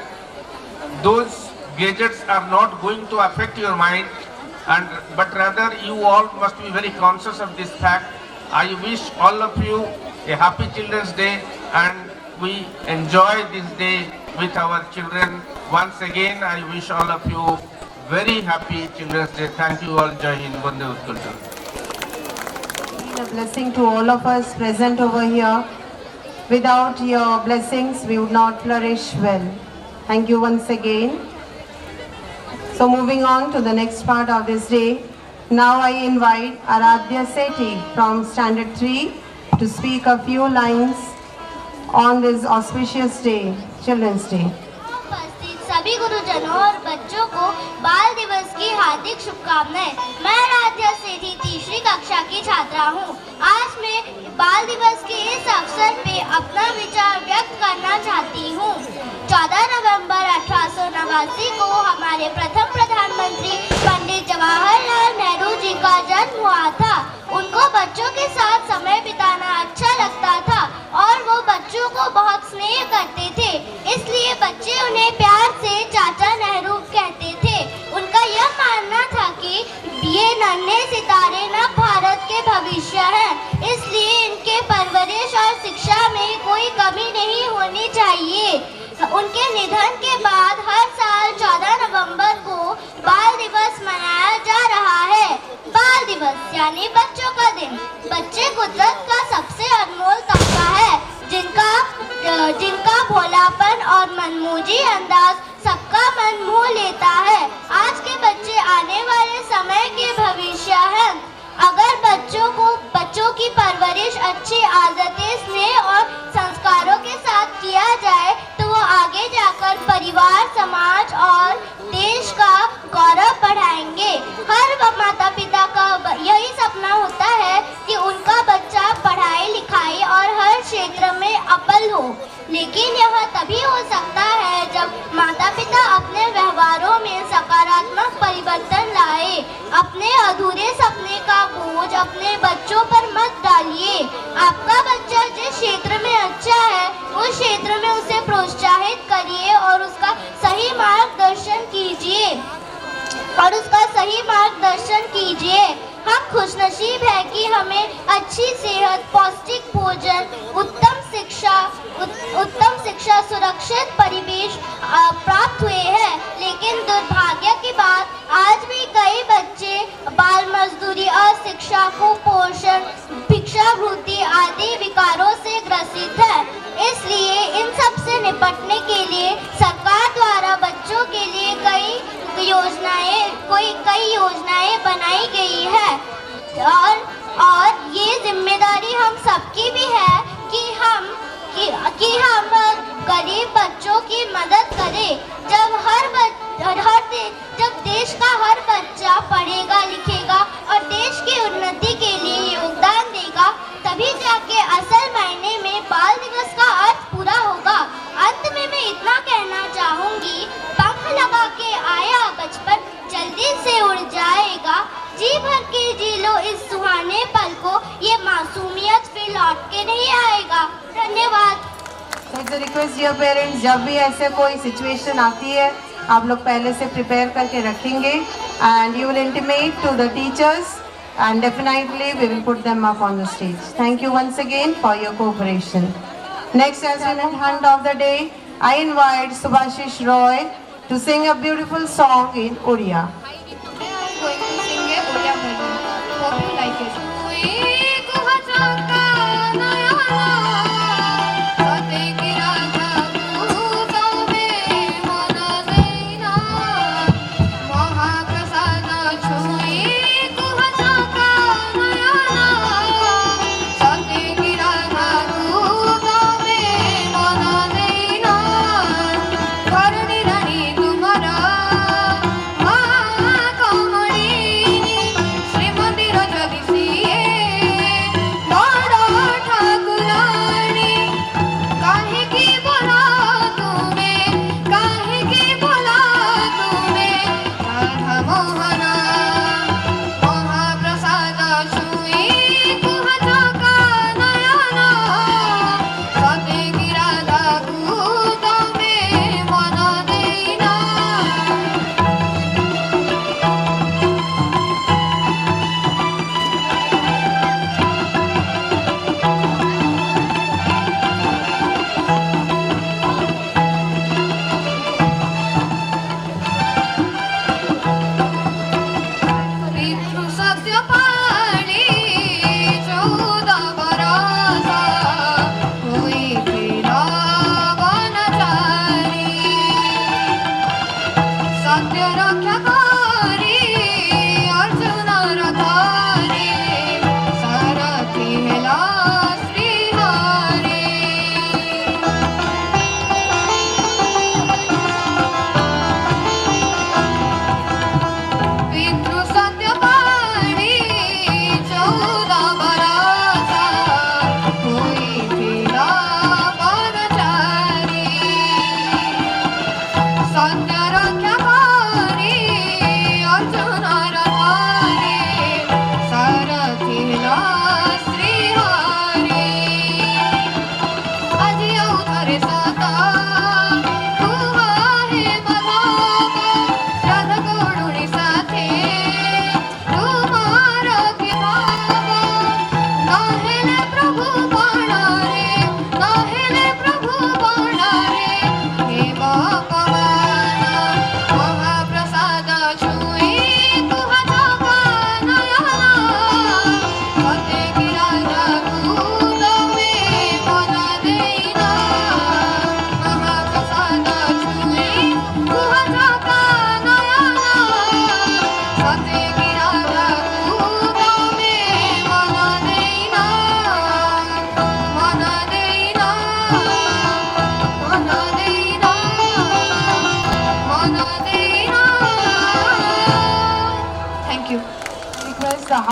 those gadgets are not going to affect your mind. but rather you all must be very conscious of this fact. I wish all of you a happy Children's Day, and we enjoy this day with our children. Once again, I wish all of you very happy Children's Day. Thank you all. Jai Hind, Vande Utkarta. A blessing to all of us present over here. Without your blessings, we would not flourish well. Thank you once again. So moving on to the next part of this day, now I invite Aradhya Sethi from Standard 3 to speak a few lines on this auspicious day, Children's Day. सभी गुरुजनों और बच्चों को बाल दिवस की हार्दिक शुभकामनाएं। मैं आराध्या सेठी तीसरी कक्षा की छात्रा हूँ। आज मैं बाल दिवस के इस अवसर पे अपना विचार व्यक्त करना चाहती हूँ। 14 नवंबर 1889 को हमारे प्रथम प्रधानमंत्री पंडित जवाहरलाल नेहरू जी का जन्म हुआ था। उनको बच्चों के साथ समय बिताना अच्छा लगता था और वो बच्चों को बहुत स्नेह करते थे, इसलिए बच्चे उन्हें प्यार से चाचा नेहरू कहते थे। उनका यह मानना था कि ये नन्हे सितारे न भारत के भविष्य हैं, इसलिए इनके परवरिश और शिक्षा में कोई कमी नहीं होनी चाहिए। उनके निधन के बाद हर साल 14 नवंबर को बाल दिवस मनाया जा रहा है। बाल दिवस यानी बच्चों का दिन। बच्चे कुदरत का सबसे अनमोल तोहफा है, जिनका भोलापन और मनमौजी अंदाज सबका मन मोह लेता है। आज के बच्चे आने वाले समय के भविष्य हैं। अगर बच्चों की परवरिश अच्छी आदतें, स्नेह और संस्कारों के साथ किया जाए तो वो आगे जाकर परिवार, समाज और देश का गौरव बढ़ाएंगे। हर माता पिता का यही सपना होता है कि उनका बच्चा पढ़ाई लिखाई और हर क्षेत्र में अव्वल हो, लेकिन यह तभी हो सकता है जब माता पिता अपने व्यवहारों में सकारात्मक परिवर्तन लाए। अपने अधूरे सपने का बोझ अपने बच्चों पर मत डालिए। आपका बच्चा जिस क्षेत्र में अच्छा है उस क्षेत्र में उसे प्रोत्साहित करिए और उसका सही मार्गदर्शन कीजिए। हम खुशनसीब है कि हमें अच्छी सेहत, पौष्टिक भोजन, उत्तम शिक्षा, सुरक्षित परिवेश प्राप्त हुए हैं, लेकिन दुर्भाग्य की बात आज भी कई बच्चे बाल मजदूरी, अशिक्षा, कुपोषण, भिक्षावृत्ति आदि विकारों से ग्रसित है। इसलिए इन सब से निपटने के लिए सरकार द्वारा बच्चों के लिए कई योजनाएं बनाई गई है और ये जिम्मेदारी हम सबकी भी है कि हम गरीब बच्चों की मदद करें। जब देश का हर बच्चा पढ़ेगा लिखेगा और देश की उन्नति के लिए योगदान देगा, तभी जाके असल मायने में बाल दिवस का अर्थ पूरा होगा। अंत में मैं इतना कहना चाहूंगी, पंख लगा के आया बचपन जल्दी से उड़ जाएगा। जी भर के जी लो इस सुहाने पल को, ये मासूमियत फिर लौट के नहीं आएगा। धन्यवाद। रिक्वेस्ट डियर पेरेंट्स, जब भी ऐसे कोई सिचुएशन आती है आप लोग पहले से प्रिपेयर करके रखेंगे and you will intimate to the teachers and definitely we will put them up on the stage. Thank you once again for your cooperation. Next as talent hunt of the day, I invite Subhashish Roy to sing a beautiful song in Oriya. I am going to sing a Oriya version. Hope you like it. Mama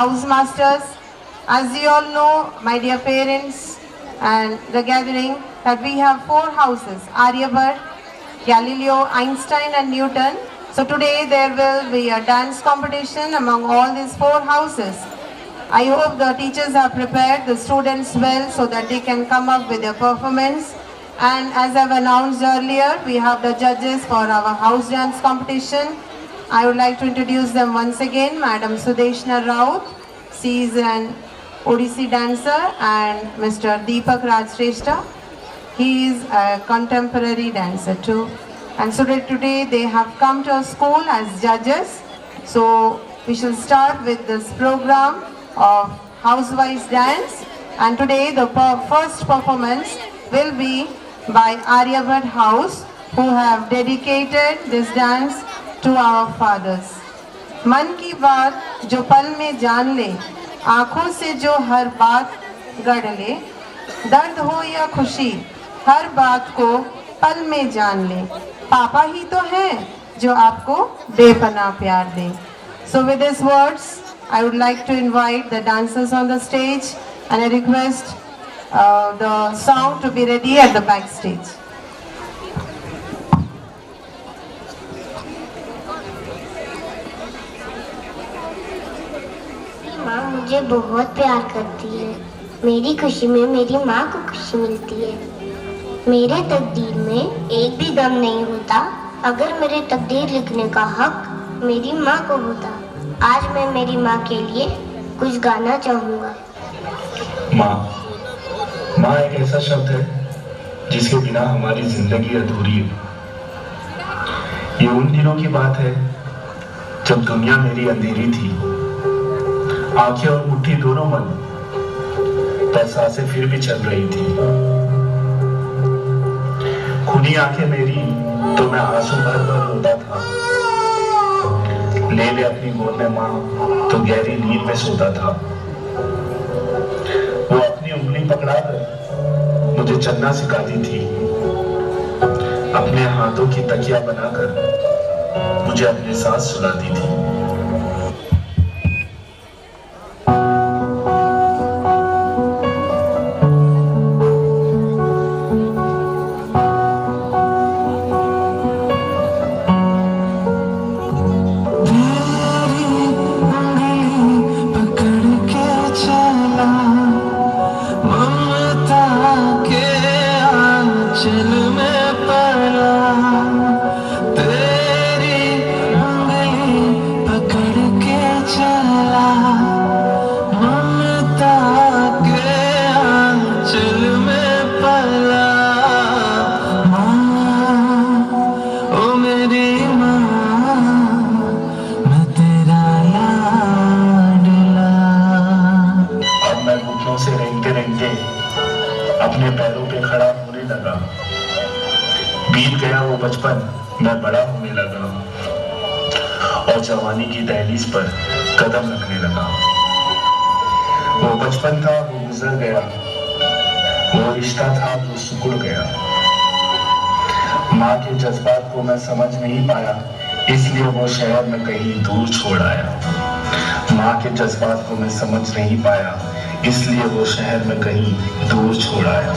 house masters. As you all know, my dear parents and the gathering, that we have 4 houses, Aryabhat, Galileo, Einstein and Newton. So today there will be a dance competition among all these 4 houses. I hope the teachers have prepared the students well so that they can come up with their performance. And as I've announced earlier, we have the judges for our house dance competition. I would like to introduce them once again. Madam Sudeshna Raut, she is an Odissi dancer, and Mr. Deepak Rajshrestha, he is a contemporary dancer too. And so today they have come to our school as judges. So we shall start with this program of housewise dance, and today the first performance will be by Aryabhat House, who have dedicated this dance to our fathers. मन की बात जो पल में जान ले, आँखों से जो हर बात गढ़ ले, दर्द हो या खुशी हर बात को पल में जान ले, पापा ही तो हैं जो आपको बेपनाह प्यार दे. So with these words, I would like to invite the dancers on the stage, and I request the song to be ready at the backstage. माँ मुझे बहुत प्यार करती है. मेरी खुशी में मेरी माँ को खुशी मिलती है. मेरे तकदीर में एक भी गम नहीं होता अगर मेरे तकदीर लिखने का हक मेरी माँ को होता. आज मैं मेरी माँ के लिए कुछ गाना चाहूँगा. माँ एक ऐसा शब्द है जिसके बिना हमारी जिंदगी अधूरी है. ये उन दिनों की बात है जब दुनिया मेरी अंधेरी थी. आंखें और मुट्ठी दोनों बंद, पर सांसें फिर भी चल रही थी. खुली आंखें मेरी तो मैं आंसू भर भर रोता था. ले ले अपनी गोद में माँ तो गहरी नींद में सोता था. वो अपनी उंगली पकड़ाकर मुझे चलना सिखाती थी. अपने हाथों की तकिया बनाकर मुझे अपने साथ सुलाती थी. अपने पैरों पे खड़ा होने लगा. बीत गया वो बचपन, मैं बड़ा होने लगा और जवानी की दहलीज पर कदम रखने लगा. वो बचपन था वो गुजर गया, वो रिश्ता था जो सिकुड़ गया. माँ के जज्बात को मैं समझ नहीं पाया, इसलिए वो शहर में कहीं दूर छोड़ आया. माँ के जज्बात को मैं समझ नहीं पाया, इसलिए वो शहर में कहीं दूर छोड़ आया.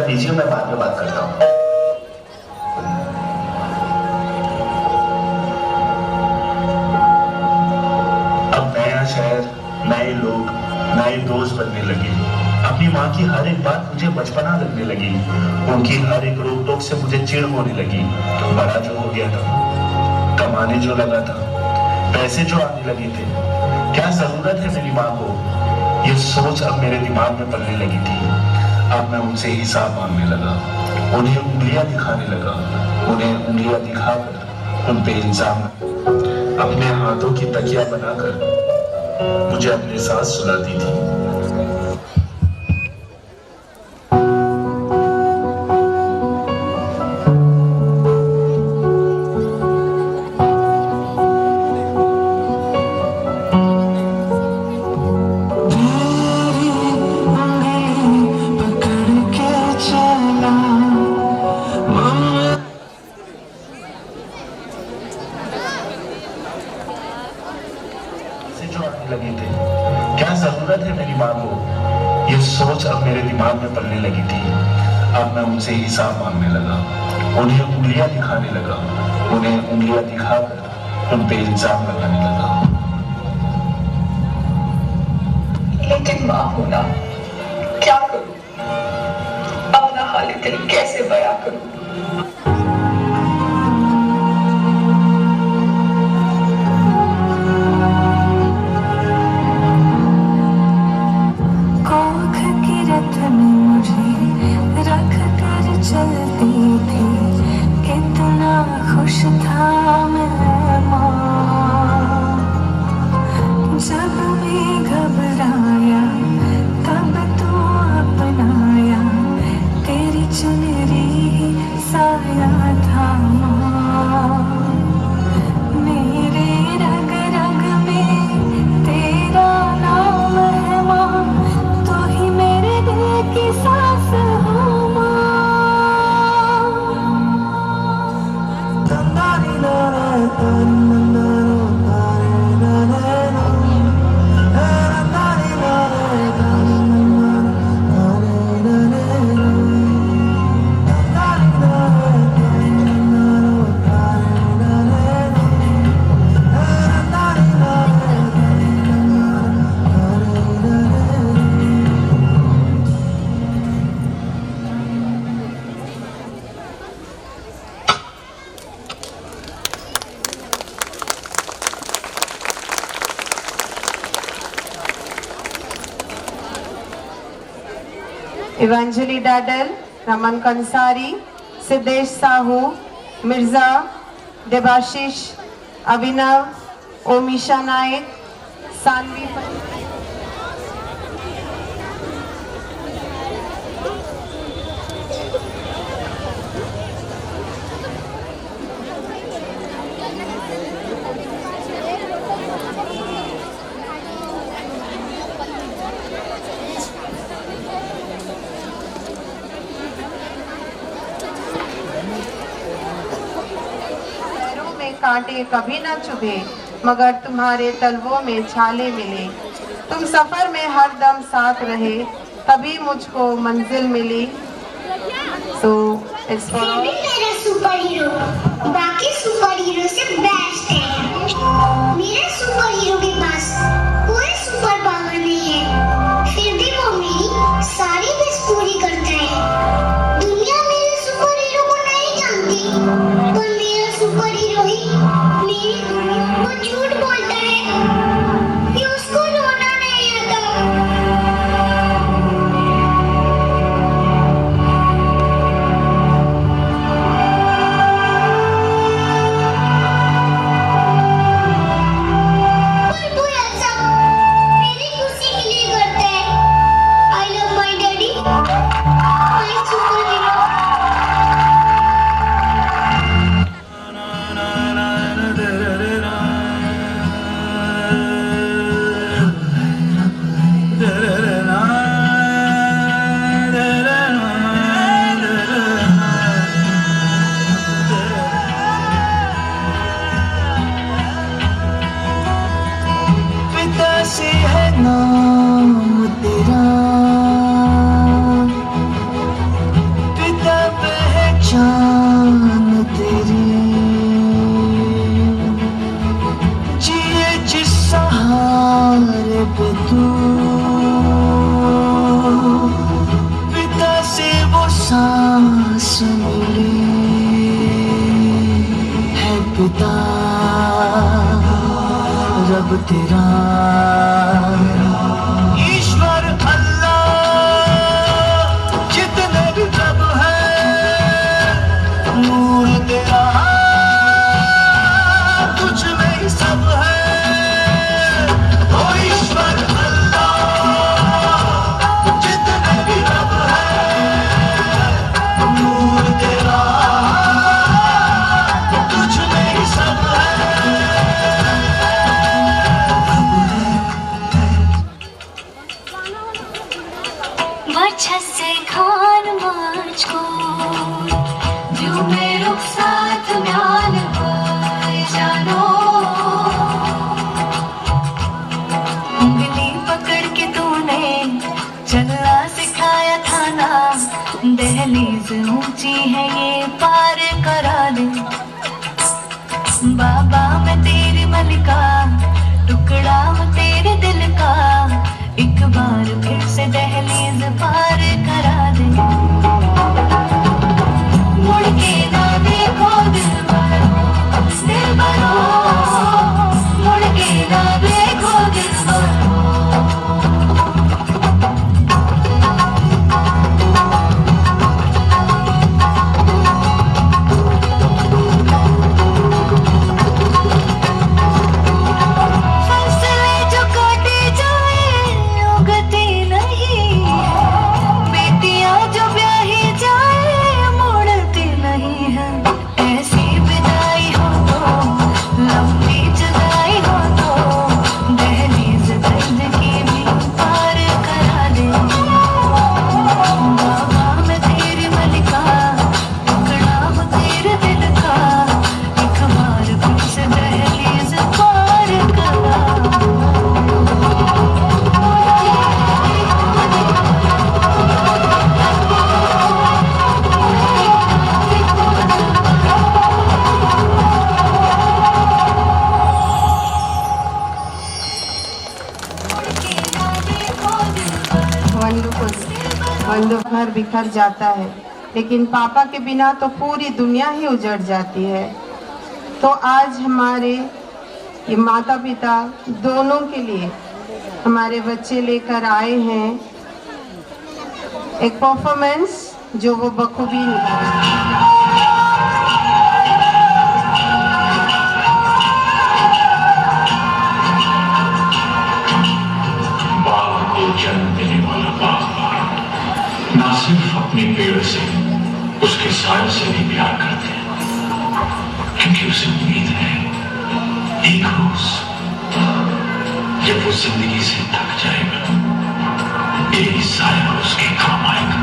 दीजिए, मैं बाद में बात करता हूँ. अब नया शहर, नए लोग, नए दोस्त बनने लगे. अपनी माँ की हर एक बात मुझे बचपना लगने लगी. उनकी हर एक रोक टोक से मुझे चिढ़ होने लगी. बड़ा जो हो गया था, कमाने जो लगा था, पैसे जो आने लगे थे, क्या जरूरत है मेरी माँ को, ये सोच अब मेरे दिमाग में पलने लगी थी। अब मैं उनसे हिसाब मांगने लगा, उन्हें उंगलियां दिखाने लगा, उन्हें उंगलियां दिखाकर उन पे इल्जाम, अपने हाथों की तकिया बनाकर मुझे अपने साथ सुलाती थी। लगे थे, क्या जरूरत है मेरी माँ को, ये सोच अब मेरे दिमाग में पलने लगी थी। अब मैं उनसे हिसाब मांगने लगा, उन्हें उंगलियां दिखाने लगा, उन्हें उंगलियां दिखाकर उन पे इल्जाम लगाने लगा। लेकिन माँ होना क्या करूं, अपना हाल दिल कैसे बयां करूं। चलती थी कितना खुश था मैं माँ, जब मैं घबराया तब तू अपनाया, तेरी चुनरी ही साया था माँ। मेरे रग रग में तेरा नाम है माँ, तो ही मेरे दिल की सांस हो माँ। Evangeline Dadal, Raman Kansari, Siddesh Sahu, Mirza, Debashish, Abhinav, Omisha Naik, Sanvi. कांटे कभी न चुभे मगर तुम्हारे तलवों में छाले मिले, तुम सफर में हर दम साथ रहे तभी मुझको मंजिल मिली। So it's for all. मेरा सुपर हीरो बाकी सुपर हीरो से बेस्ट है। मेरे सुपर हीरो के पास कोई सुपर पावर नहीं है, फिर भी वो मेरी सारी विश पूरी करता है। दुनिया मेरे सुपर हीरो को नहीं जानती, पर मेरा सुपर हीरो ही मेरी वो झूठ बोलता है कि उसको रोना नहीं आता। वजह से खान मुझको जो मेरे साथ म्यान पाए जानो उंगली पकड़ के तूने चलना सिखाया था ना दहलीज ऊंची है ये पार करा दे बाबा मैं तेरी मलिका टुकड़ा हूँ तेरे दिल का एक बार फिर से दहलीज पार करा दे मुड़ के ना देखो दिल भरो मुड़ के ना देखो दिल भरो घर बिखर जाता है लेकिन पापा के बिना तो पूरी दुनिया ही उजड़ जाती है। तो आज हमारे ये माता पिता दोनों के लिए हमारे बच्चे लेकर आए हैं एक परफॉर्मेंस जो वो बखूबी निभाएंगे। जन्म देने वाला बाप ना सिर्फ अपने पेड़ से उसके साय से भी प्यार करते हैं क्योंकि उसे उम्मीद है एक रोज जब वो जिंदगी से थक जाएगा यही साया उसके काम आएगा।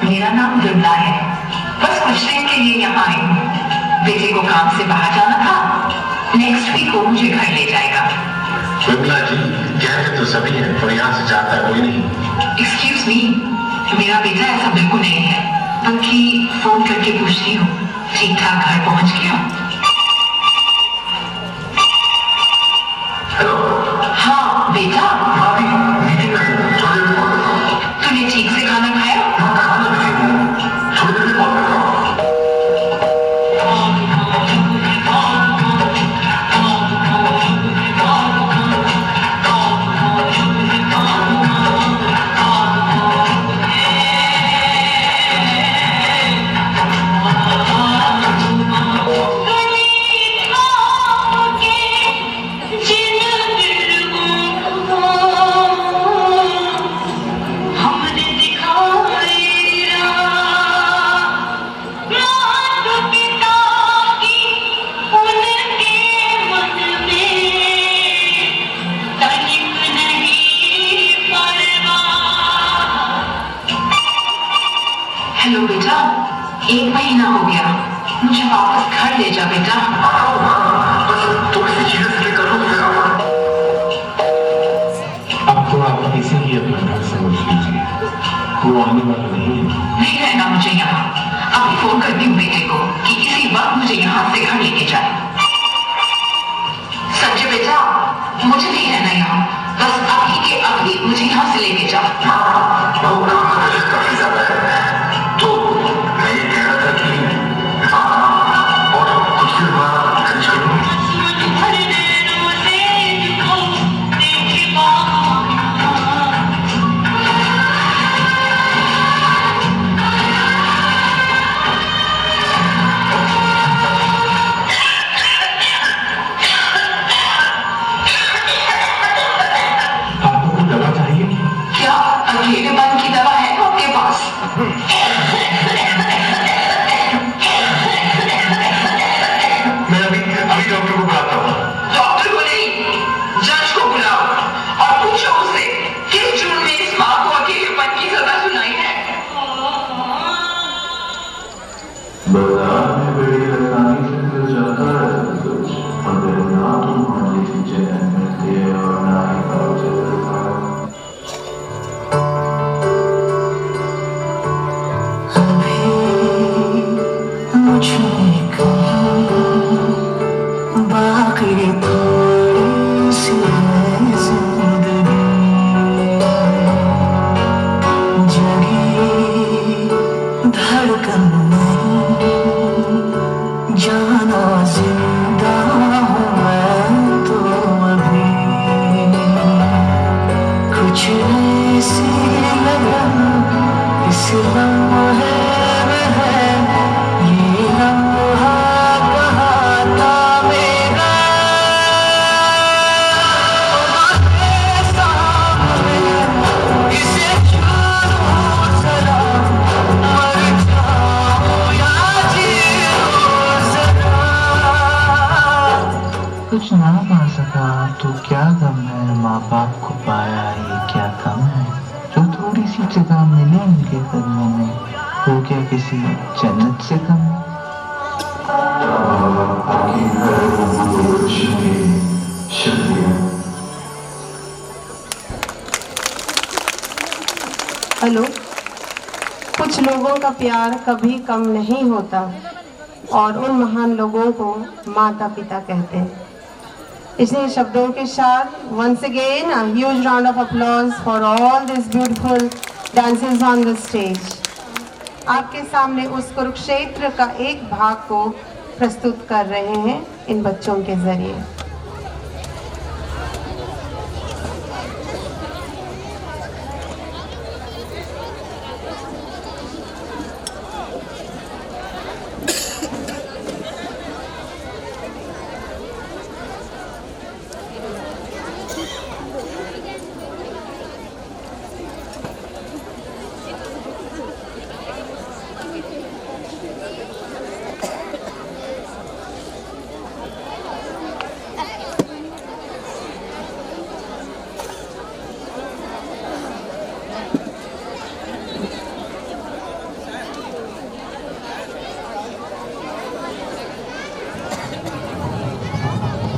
मेरा नाम दुर्गा है। बस कुछ दिन के लिए यहाँ आई हूँ। बेटे को काम से बाहर जाना था, नेक्स्ट वीक वो मुझे घर ले जाएगा। विमला जी, कहते तो सभी है पर यहाँ से जाता कोई नहीं। एक्सक्यूज मी, मेरा बेटा ऐसा बिल्कुल नहीं है, बल्कि फोन करके पूछती हूँ ठीक ठाक घर पहुँच गया। हेलो। हाँ बेटा, तूने ठीक से खाना खाया? हेलो बेटा, 1 महीना हो गया, मुझे वापस घर ले जा बेटा। अब तो आप इसे ही अपना घर समझ लीजिए, वो आने वाला नहीं है। नहीं रहना मुझे यहाँ। अभी फोन करती हूँ बेटे को कि इसी वक्त मुझे यहाँ से घर लेके जाए। संजय बेटा, मुझे नहीं रहना यहाँ, बस अभी के अभी मुझे यहाँ से लेके जाओ। जगी धड़कन नहीं, जाना जिंदा हूँ मैं तो अभी, कुछ ऐसी लगन इस लम्हे में है, ये लम्हा कहाँ था मेरा, इसे छोड़ो जरा, मर जाओ या जियो जरा। कुछ ना पा सका तो क्या गम है, माँ बाप को पाया ये क्या कम है, जो थोड़ी सी जगह मिले उनके कदमों में, हो क्या किसी जन्नत से कम। हेलो। कुछ लोगों का प्यार कभी कम नहीं होता और उन महान लोगों को माता पिता कहते हैं। इन्हीं शब्दों के साथ once again a huge round of applause for all these beautiful dances on the stage. आपके सामने उस कुरुक्षेत्र का एक भाग को प्रस्तुत कर रहे हैं इन बच्चों के जरिए।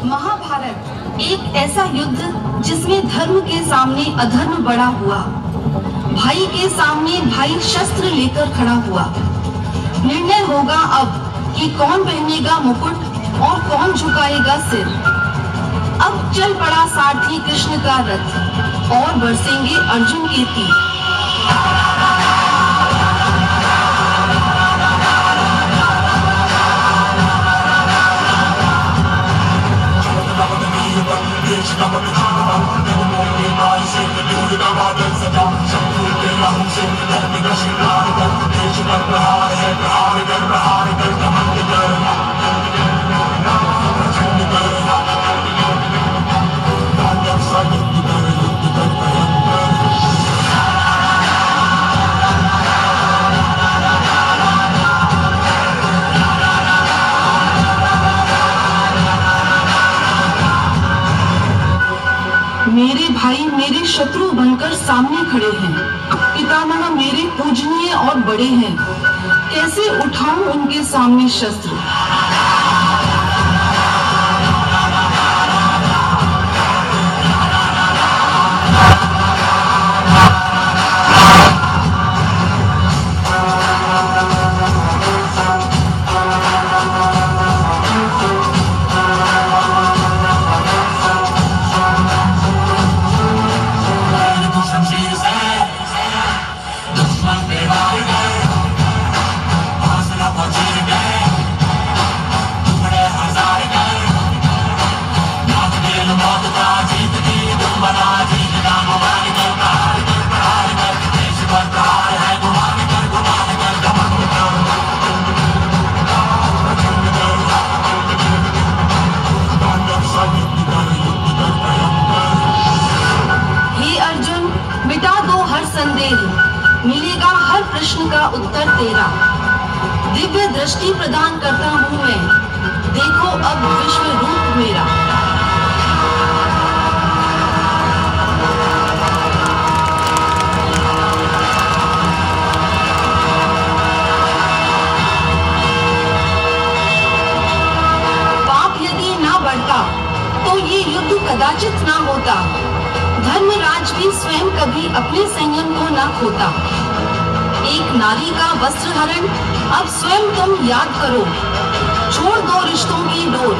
महाभारत एक ऐसा युद्ध जिसमें धर्म के सामने अधर्म बड़ा हुआ, भाई के सामने भाई शस्त्र लेकर खड़ा हुआ। निर्णय होगा अब कि कौन पहनेगा मुकुट और कौन झुकाएगा सिर। अब चल पड़ा सारथी कृष्ण का रथ और बरसेंगे अर्जुन के तीर। मेरे भाई मेरे शत्रु बनकर सामने खड़े हैं, पितामह मेरे पूजनीय और बड़े हैं, कैसे उठाऊं उनके सामने शस्त्र। मिलेगा हर प्रश्न का उत्तर तेरा, दिव्य दृष्टि प्रदान करता हूँ मैं, देखो अब विश्व रूप मेरा। पाप यदि ना बढ़ता तो ये युद्ध कदाचित ना होता, धर्मराज भी स्वयं कभी अपने संयम को न खोता। एक नारी का वस्त्र हरण अब स्वयं तुम याद करो, छोड़ दो रिश्तों की डोर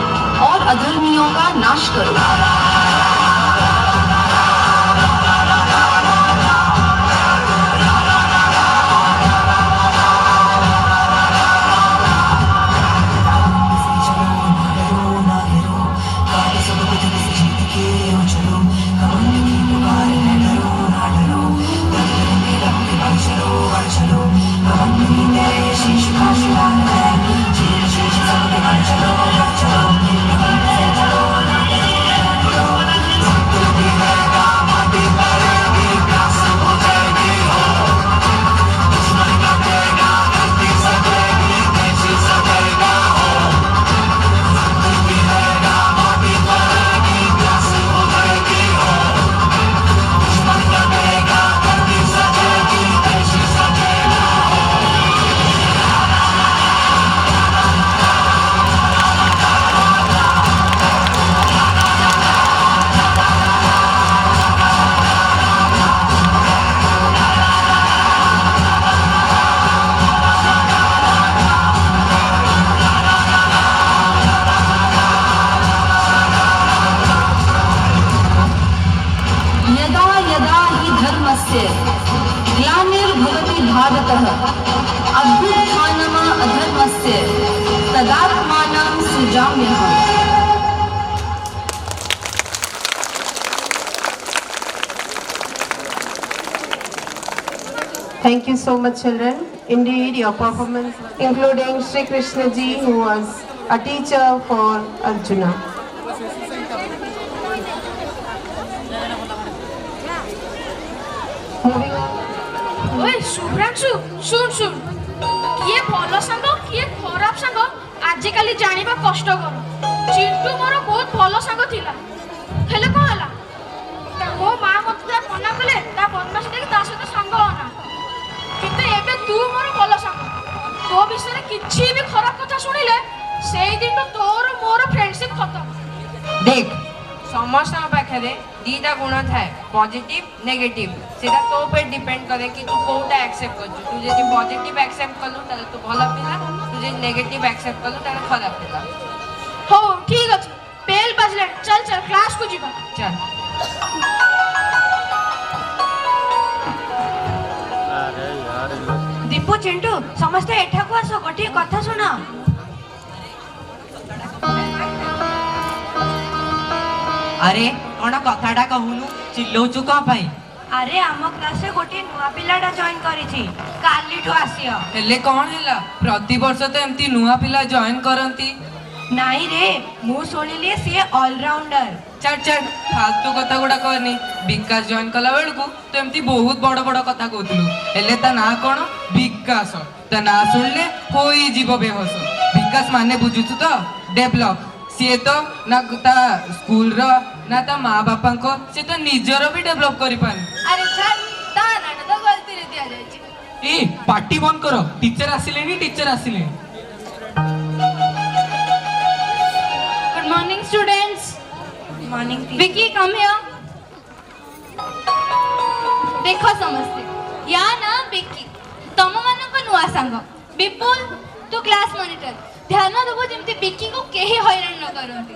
और अधर्मियों का नाश करो। भारतः अभ्युत्थानम् अधर्मस्य तदात्मानं सृजाम्यहम्। Thank you so much, children. Indeed, your performance, including Sri Krishna ji, who was a teacher for Arjuna. Moving on. ओए शुभ्रांशु शुण शुण किए भल सांग किए खराब सांग आजिकाली जानिबा कष्टकर। चिंटू मोर बहुत भल सांग थिला हेले कोन हला मो मां मते मना कले ता बदमाशी देखि ता सहित सांग होना किंतु एबे तू मोर भल सांग तो विषय रे किछि भी खराब कथा सुनिले सेई दिन तो तोर मोर फ्रेंडशिप खत्म। देख समस्त पाखे दीटा गुण थाए पॉजिटिव नेगेटिव सेटा तो पे डिपेंड करे कि तू कोटा एक्सेप्ट कर तू जे पॉजिटिव एक्सेप्ट कलु ताले तू भला पिला तू जे नेगेटिव एक्सेप्ट कलु ताले खराब पिला। हो ठीक अछि बेल बाजले चल चल क्लास को जीवा चल। दीपू चिंटू समस्त एठा को आसो गोटे कथा सुना। अरे कौन कथाटा कहूनु चिल्लौचु कौन पाई? अरे आम क्लास रे गोटे नुआ पिलाटा जॉइन करिछि कालीठु आसियो। हेले कौन हैला प्रति वर्ष तो एमती नुआ पिला जॉइन करंती। नाई रे मु सुनिली से ऑलराउंडर। चढ़ चढ़ फालतू कथा गुडा कहनी विकास जॉइन कला बेलकू तो एमती बहुत बड़ बड़ कथा कहतलु हेले ता ना कोन विकास ता ना सुनले होई जीव बेहोश। विकास माने बुझुछु तो डेवलप सी तो ना ता स्कूल रो ना ता माँ बापा को सी तो निजर भी डेवलप करि पानी। अरे चल ता ना तो गलती रे दिया जाय छी। ए पार्टी बंद करो टीचर आसिलेनी टीचर आसिले। Good morning students. Morning Vicky come here. देखो समझते या ना विकी तम मन को नुआ संग विपुल तू क्लास मॉनिटर ध्यान देबो जेमती विकी को केही हैरान न करंती।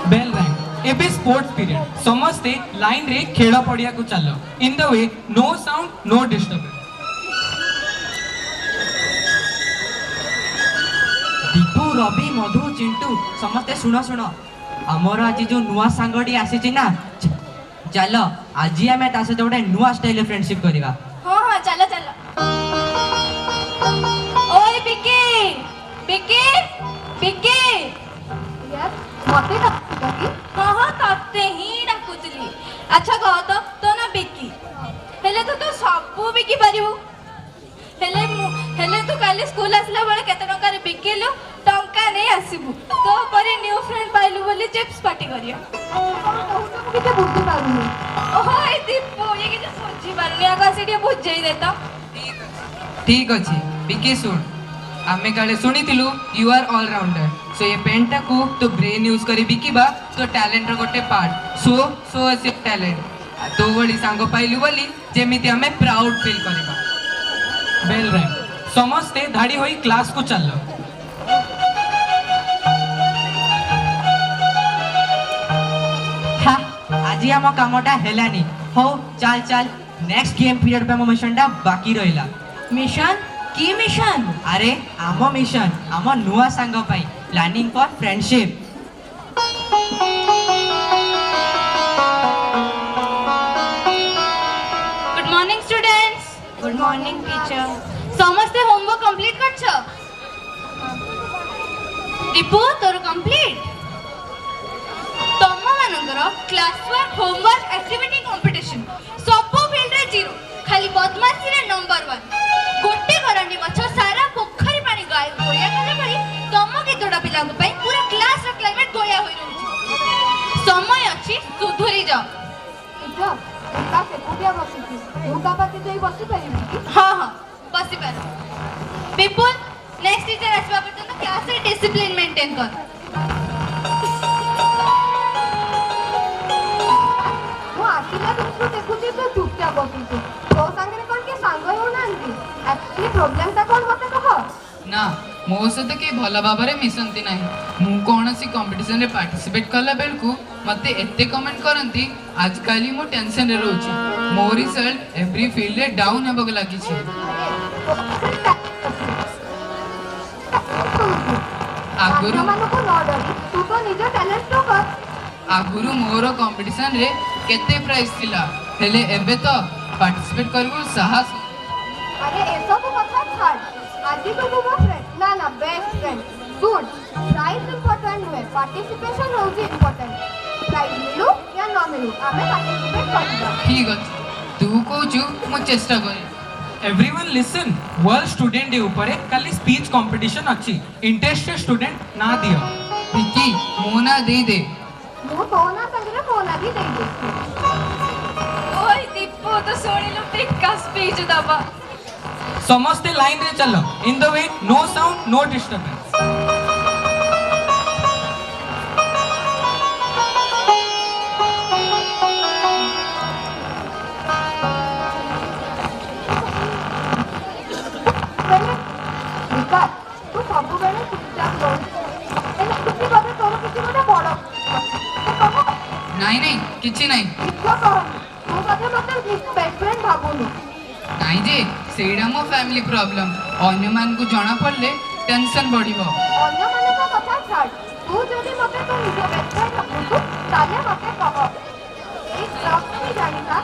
बेल रैंक एबे स्पोर्ट्स पीरियड समस्ते लाइन रे खेल पड़िया को चलो in the way no sound no disturbance. Deepu Ravi Madhu Chintu समस्ते सुनो सुनो आमर आज जो नुआ सांगडी आसी ना चलो आज आम ता सहित गोटे नुआ स्टाइल फ्रेंडशिप करवा। हां हां चलो चलो। ओए विकी विकी विकी यार मते डाकुती हां हां तते ही डाकुतली। अच्छा कह तो ना विकी हेले तो सब विकी परिबू हेले तू काली स्कूल आसला बेले केते टंका रे बिकेलु टंका नै आसीबू तो परे न्यू फ्रेंड पाइलु बोली चिप्स पार्टी करिया। किते बुझी पारुनी ओहो ए दीपो ये किते सोची पारुनी आगा सेठी बुझेई देता। ठीक अछि विकी सुन आमे काले सुनितिलु यू आर ऑलराउंडर सो ये पेंटा को तो ब्रेन यूज करी बिकिबा तो टैलेंट रो गोटे पार्ट सो असे टैलेंट तो बड़ी सांगो पाइलु बोली जेमिति हमें प्राउड फील करबा। बेल रैंक समस्ते धाड़ी होई क्लास को चलो। आज आम कामटा हेलानी हो चल चल नेक्स्ट गेम पीरियड पे आम मिशनटा बाकी रहिला। मिशन की मिशन? अरे आम मिशन आम नुआ सांग पाई planning for friendship. Good morning students. Good morning teacher. समस्त होमवर्क कंप्लीट करछ? दीपू तोर कंप्लीट तम मानकर class work homework activity competition सब फील्ड रे जीरो खाली बदमाशी रे नंबर 1 गोटे करंडी मछ सारा पोखरी पानी गाय गोया कले पड़ी तम केतोडा पिला को पई पूरा क्लास रो क्लाइमेट गोया होई रहउची। समय अछि सुधुरी जाओ। टीचर का से कुटिया बसिती मुका पाती तोई बसि परिबी? हां हां बसि पार। विपुल नेक्स्ट टीचर आसबा पर्यंत क्लास रे डिसिप्लिन मेंटेन कर। वो आतिला तुमको देखुची तो चुपचाप बसिती तो संगे कोन के सांग हो नांती एक्चुअली प्रॉब्लम ता कोन मते कह ना मो सहित के भल भाव में मिसती ना मु कौन सी कंपटीशन रे पार्टिसिपेट कला बेलू मते एते कमेंट करती आजकल मु टेंशन रे रोची मो रिजल्ट एवरी फील्ड रे डाउन हेबक लागी छे आगुरु मोर कंपटीशन रे केते प्राइज थिला हेले एबे तो पार्टिसिपेट करबो साहस अरे ए सब कथा छाड़ आज तो तू मो फ्रेंड ना ना best friend good prize important हुए पार्टिसिपेशन हो जी इंपोर्टेंट प्राइज मिलू या ना मिलू हमें पार्टिसिपेट करबा ठीक अछि तू कहू मु चेष्टा करी everyone listen world student day ऊपर काली स्पीच कंपटीशन अच्छी इंटरेस्टेड स्टूडेंट ना दियो पिकी मोना दे दे मो तो ना संगे फोना भी दे दे ओए दीपो तो सोनिलो पिका स्पीच दबा समस्ते लाइन रे चलो in the way no sound no disturbance नहीं किछि नहीं नहीं जे सेडा मो फैमिली प्रॉब्लम अन्य मान को जणा पड़ले टेंशन बढ़िबो अन्य मान का कथा छाड़ तू जदी मते तो निज बेस्ट फ्रेंड भाबू ताले मते कह एक क्लास में जानिका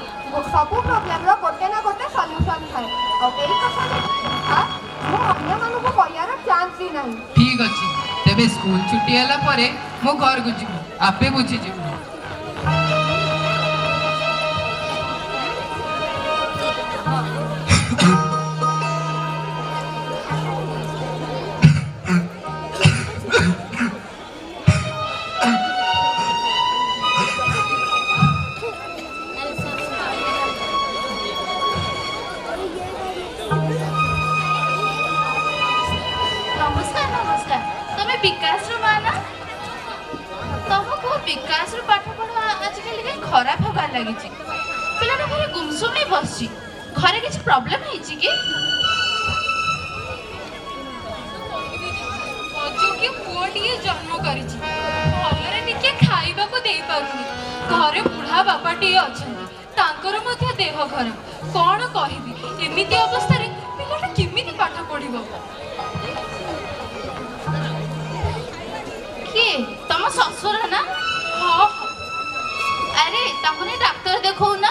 सब प्रॉब्लम रो कोटे ना कोटे सॉल्यूशन है और एई कथा हां मो अन्य मान को कहयार चांस ही नहीं ठीक अछि तेबे स्कूल छुट्टी हला परे मो घर को जिबो आपे बुझी जिबो खराब होबार लगी पिलाटा घरे गुमसुम नहीं बसची घरे किसी प्रॉब्लम है कि अजोग्य पुओटिए जन्म करिछि भलरे टिके खाइबा को देई पारुनी घरे बुढ़ा बापाटिए अछन तांकर मध्य देह खराब कोन कहिबी एमिति अवस्था रे पिलाटा किमिति पाठ पढिबो के तम ससुर ना हां अरे ताकुने डॉक्टर देखो ना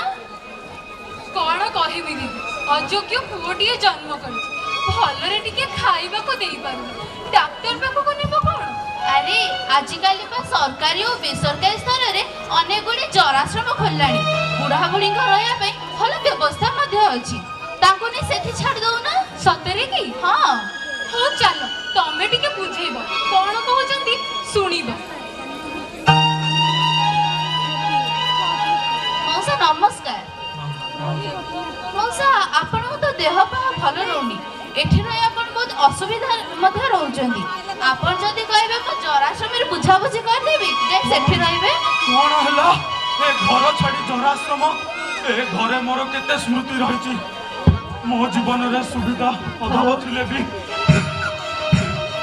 कौन कहबी दीदी अजोग्य पुओटिए जन्म करछि भलरे टिके खाइबा को देई पारुनी डॉक्टर पे को नेबो कोन अरे आजिकल पा सरकारी और बेसरकारी स्तर रे अनेक गुडी जराश्रम खोललानी बुढ़ा बुढ़ी को रहया पे भल व्यवस्था मध्ये अछि ताको ने सेठी छाड़ दो ना सतरे की हां हो चलो तमे टिके बुझेबो कोन कहउचंती सुनिबो नमस्कार मौसा आपण तो देह पा भल रहनी एठी रही आपण बहुत असुविधा मध्ये रहउचंदी आपण जदी कहबे को जराश्रम रे बुझा बुझी कर देबी जे सेठी रहबे कोन हला ए घर छाड़ी जराश्रम ए घरे मोर केते स्मृति रहिछि मो जीवन रे सुविधा अभाव थिले भी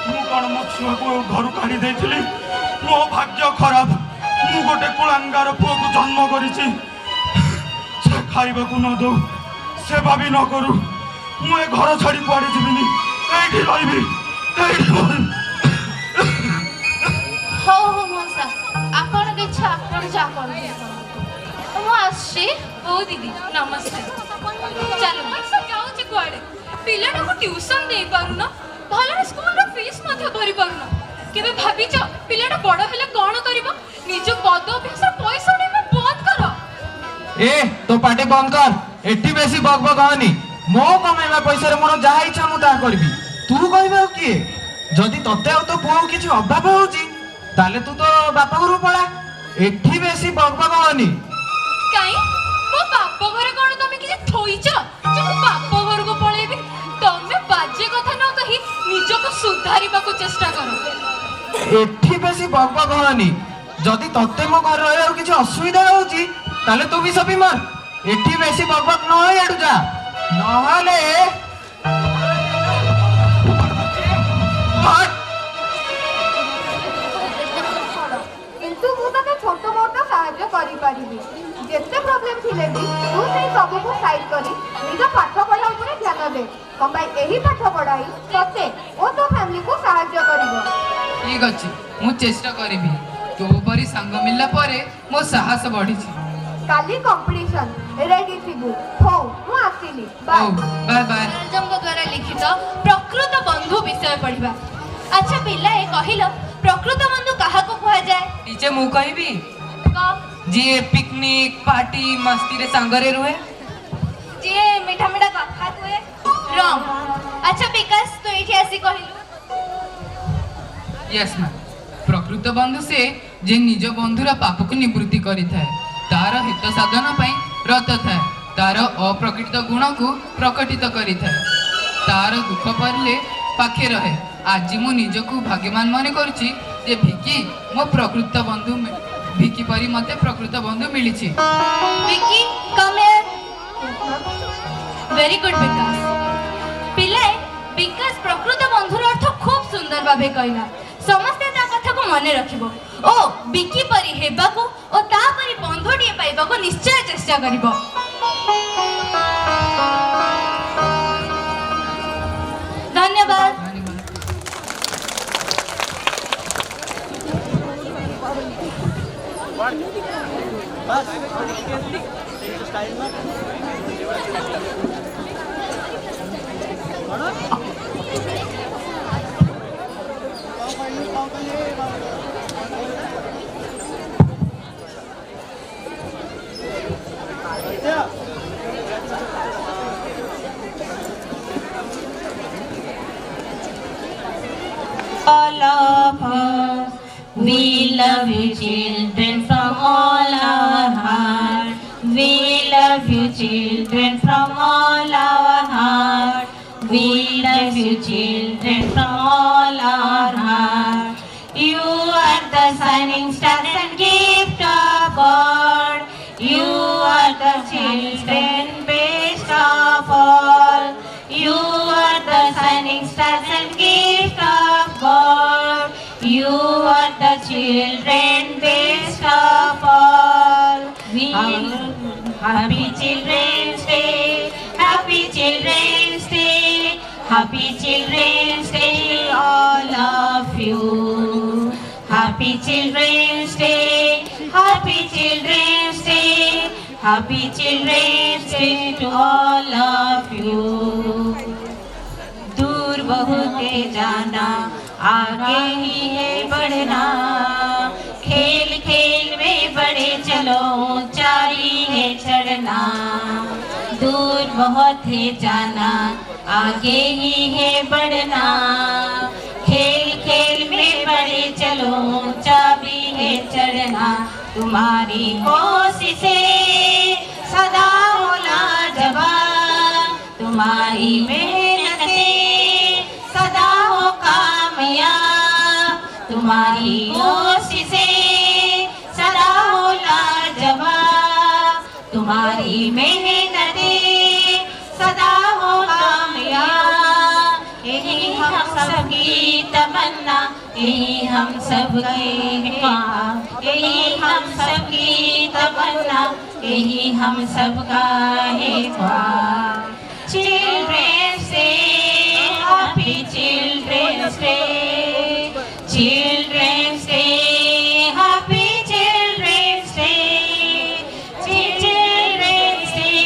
मु कोन मो छुआ को घर काढी देथिली मो भाग्य खराब मु गोटे कुलांगार पुओ को जन्म करिछि खाइबा को न दो सेवा भी न करू मु ए घर छाड़ी कुआडे जिबिनी एठी रहबी एठी हो हो मौसा आपण के इच्छा आपण जा करू मु आसी ओ दीदी नमस्कार चलो मौसा जाऊ छी कुआडे पिलाटा को ट्यूशन दे पारु न भले स्कूल रो फीस मध्ये भरी पारु न केबे भाबी छ पिलाटा बड़ हेले कोन करबो निज पद अभ्यास पैसा नेबे बंद करो ए तो पार्टी बंद कर एठी बेसी बक बक होनी मो कमाइबा पैसा रे मोर जा इच्छा मु ता करबी तू कहबे कि जदी तते आ तो पुओ किछि अभाव होउची ताले तू तो बापा घर पळा एठी बेसी बक बक होनी काई मो बाप घर कोन तमे किछि थोइछ जे मो बाप घर को पळेबी तमे बाजे कथा न कहि निज को सुधारिबा को चेष्टा करो एठी बेसी बक बक होनी जदी तते मो घर रहया किछि असुविधा होउची ताले तू भी सभी मर एठी बेसी बक बक न होय एडु जा नहाले କିନ୍ତୁ ମୁଁ ତତେ ଛୋଟ ମୋଟ ସାହାଯ୍ୟ କରିପାରିବି। ଯେତେ ପ୍ରୋବ୍ଲେମ ଥିଲେ ବି ତୁ ସେଇ ସବୁକୁ ସାଇଡ୍ କରି ନିଜ ପାଠ ପଢା ଉପରେ ଧ୍ୟାନ ଦେ। କଣ ପାଇଁ ଏହି ପାଠ ପଢାଇ ତତେ ଓ ତୋ ଫ୍ୟାମିଲିକୁ ସାହାଯ୍ୟ କରିବ। ଠିକ ଅଛି, ମୁଁ ଚେଷ୍ଟା କରିବି। ତୋ ପରି ସାଙ୍ଗ ମିଳିଲା ପରେ ମୋ ସାହସ ବଢିଛି। କାଲି କମ୍ପିଟିସନ ରେଡି ଥିବୁ। ହଉ ମୁଁ ଆସିଲି। Bye bye. ରାଜଙ୍କ ଦ୍ୱାରା ଲିଖିତ ପ୍ରକୃତ ବନ୍ଧୁ ବିଷୟ ପଢିବା। ଆଚ୍ଛା ପିଲାଏ କହିଲ, ପ୍ରକୃତ ବନ୍ଧୁ କାହାକୁ କୁହାଯାଏ? ନିଜେ ମୁଁ କହିବି। ଯିଏ ପିକନିକ ପାର୍ଟି ମସ୍ତିରେ ସାଙ୍ଗରେ ରୁହେ। ଯିଏ ମିଠା ମିଠା କଥା କୁହେ। ରଙ୍ଗ। ଆଚ୍ଛା ବିକାଶ ତୁ ଏଇଠି ଆସି କହିଲୁ। Yes ma'am. प्रकृत बंधु से जे निज बंधुर पापको निवृत्ति करिथाए, तार हित साधन पई रत थाए, तार अप्रकृत गुण को प्रकटित करिथाए, तार दुख पड़ले पाखे रहे। आज मु निजको भाग्यवान मन करूची जे भिकी मो प्रकृत बंधु भिकी परी मते प्रकृत बंधु मिलिछि। Vicky come here. Very good Vikas. पिलाए विकास प्रकृत बंधुर अर्थ खूब सुंदर भाबे कहला। समस्ते ता कथा को मने रखिबो ओ विकी परी हेबाको ओ ता परी बंधुटिए पाइबाको निश्चय चेष्टा करिबो। धन्यवाद। All of us, we love you children from all our heart. We love you children from all our heart. We love you children from all our heart. You are the shining stars and gift of God. You are the children best of all. You are the shining stars and gift of God. You are the children best of all. We happy Children's Day, happy Children's Day, happy Children's Day, all of you. Happy Children's Day, happy Children's Day, happy Children's Day to all of you. दूर बहुते जाना, आगे ही है बढ़ना, खेल खेल में बड़े चलो, ऊंचाई है चढ़ना। दूर बहुत है जाना, आगे ही है बढ़ना, खेल खेल में बड़े चलो, ऊंचा भी है चढ़ना। तुम्हारी कोशिशें सदा हो लाजवाब, तुम्हारी मेहनतें सदा हो कामयाब, तुम्हारी कोशिशें सदा हो लाजवाब, तुम्हारी मेहनतें सदा हो कामयाब। यही हम सबकी तमन्ना, यही हम सबकी ख्वाब, यही हम सबकी तमन्ना, यही हम सबका है ख्वाब। Children's Day, happy Children's Day, Children's Day, happy Children's Day, Children's Day,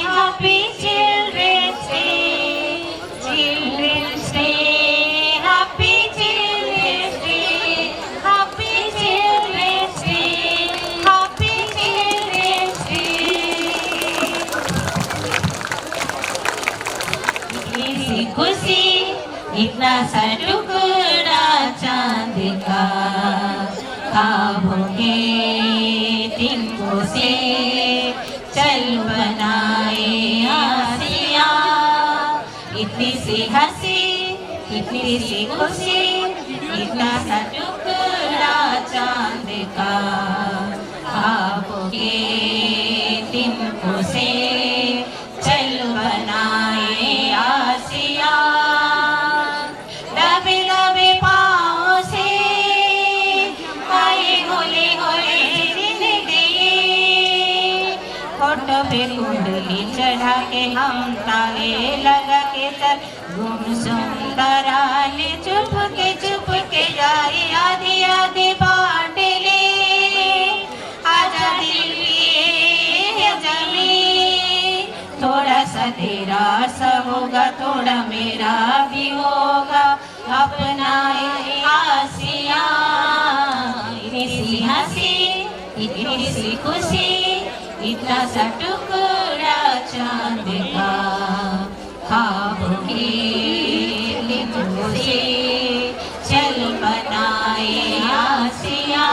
happy Children's Day, Children's Day, happy Children's Day, happy Children's Day, happy Children's Day. इतनी खुशी, इतना सा टुकड़ा चांद का, ख्वाबों के तिनकों से चल बनाए आसियाँ। इतनी सी हंसी, इतनी सी खुशी, इतना सा टुकड़ा चांद का, ख्वाबों के तिनकों से चल बनाए आसियाँ। लबे पे कुंडली चढ़ा के हम ताले लगा के चल गुमसुम तराने चुप के जाए आधी आधी बाट ले आजा दिल ये जमी थोड़ा सा तेरा सा होगा थोड़ा मेरा भी होगा अपना आसिया इतनी सी हंसी इतनी सी खुशी इतना सा टुकड़ा चांद का ख्वाब की तुझसे चल बनाए आसिया।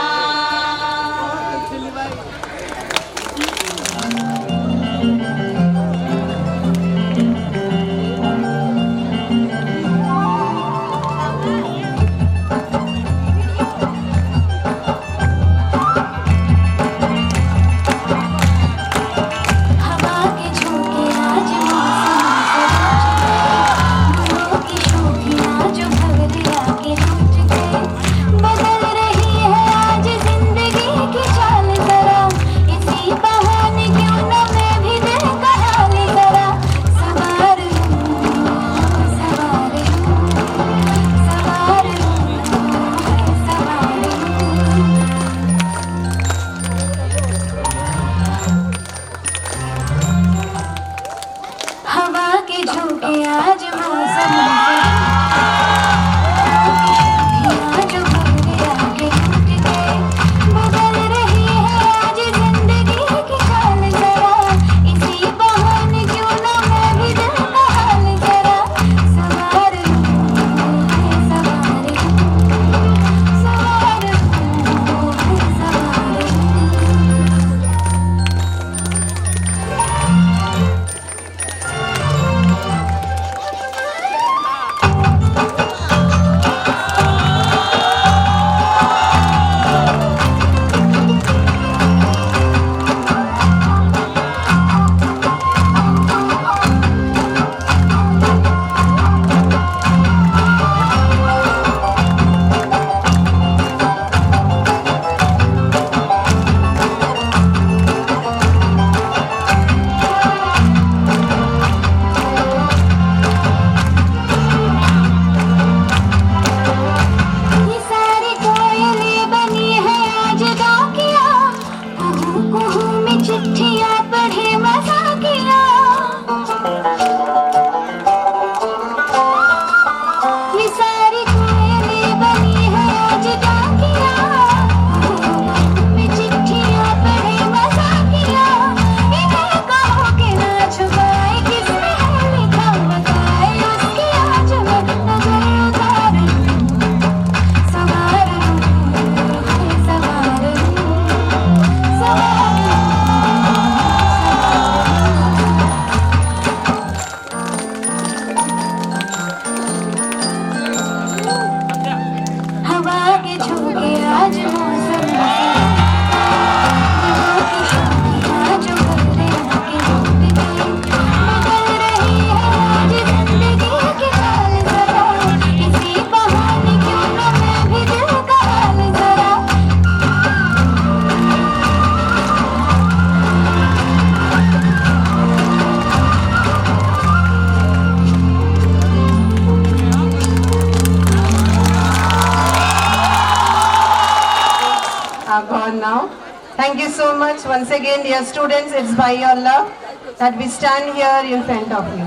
Now, thank you so much once again, dear students. It's by your love that we stand here in front of you.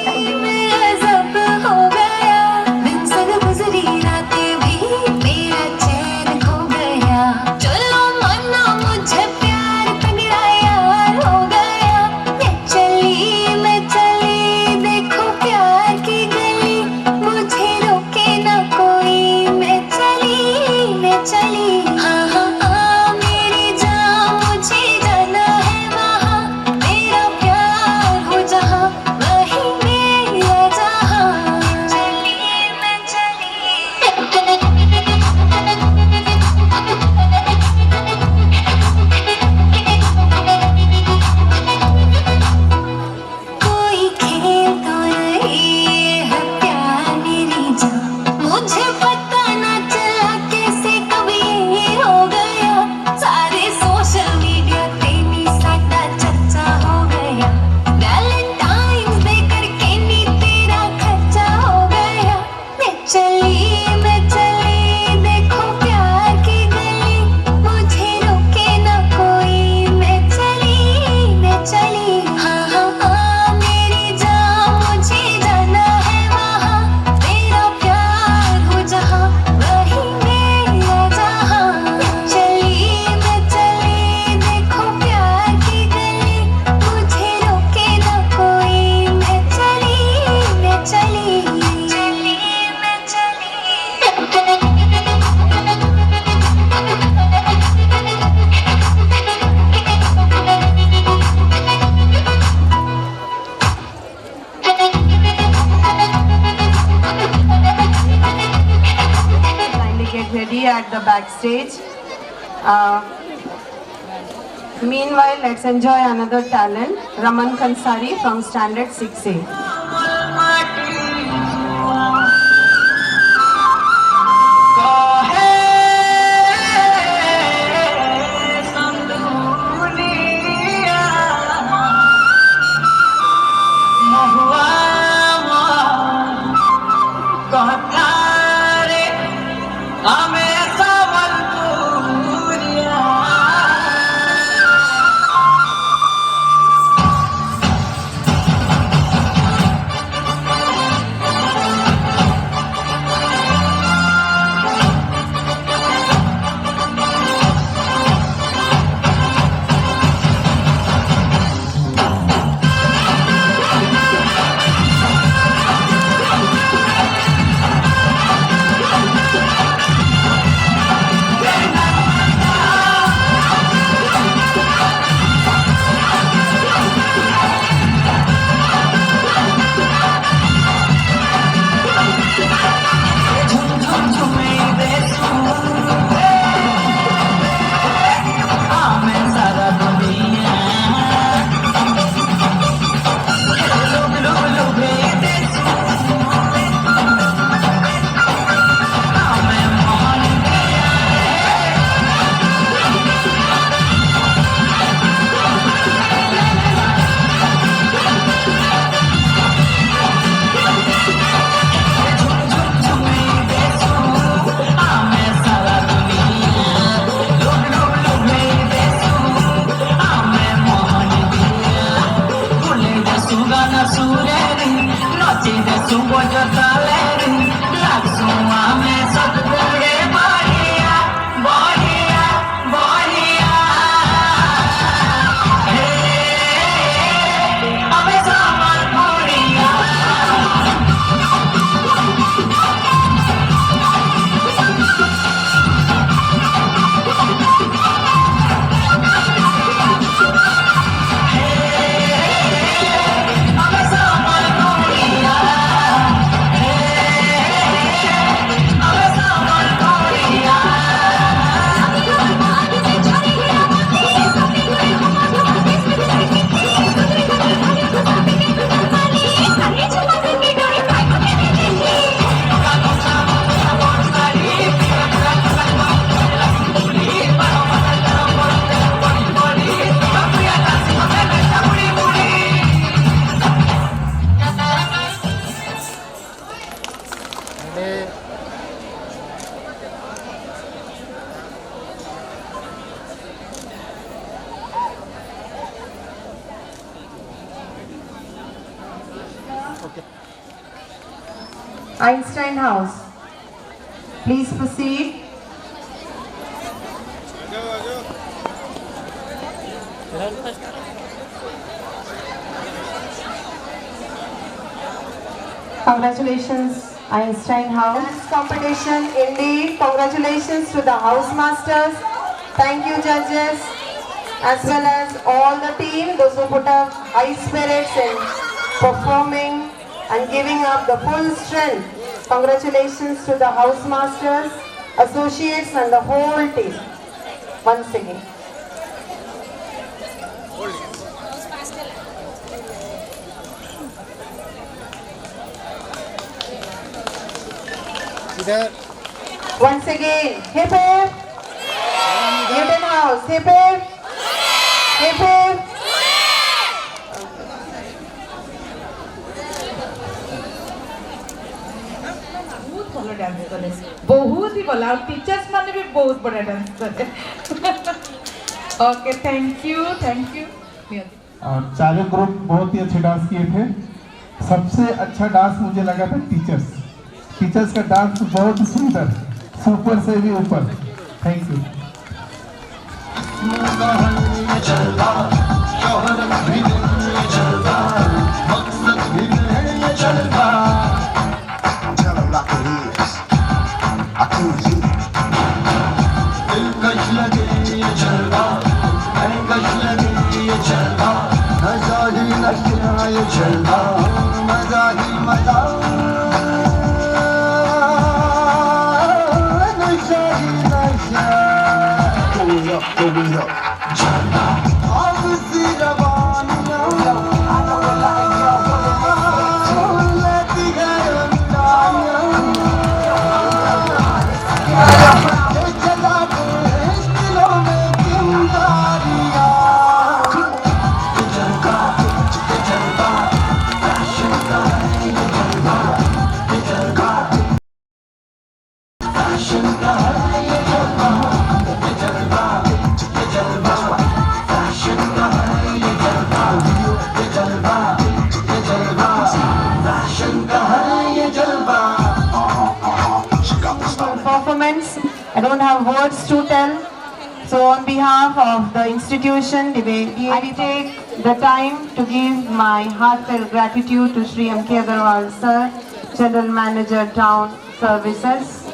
Thank you. वही मेरा backstage. Meanwhile, let's enjoy another talent, Raman Kansari from Standard 6A. Einstein House. Please proceed. Congratulations, Einstein House. Dance competition indeed. Congratulations to the house masters. Thank you, judges, as well as all the team, those who put up high spirits in performing and giving up the full strength. Congratulations to the house masters, associates and the whole team. Once again. Once again, hip hip. Newton House, hip hip. Hip hip. Dance करे बहुत ही भला और teachers माने भी बहुत बड़ा dance करे okay thank you और चारों ग्रुप बहुत ही अच्छे डांस किए थे। सबसे अच्छा डांस मुझे लगा था टीचर्स का डांस बहुत ही सुंदर, सुपर से भी ऊपर। Thank you. Performance, I don't have words to tell. So on behalf of the institution, I take the time to give my heartfelt gratitude to Shri M.K. Agarwal Sir, General Manager Town Services.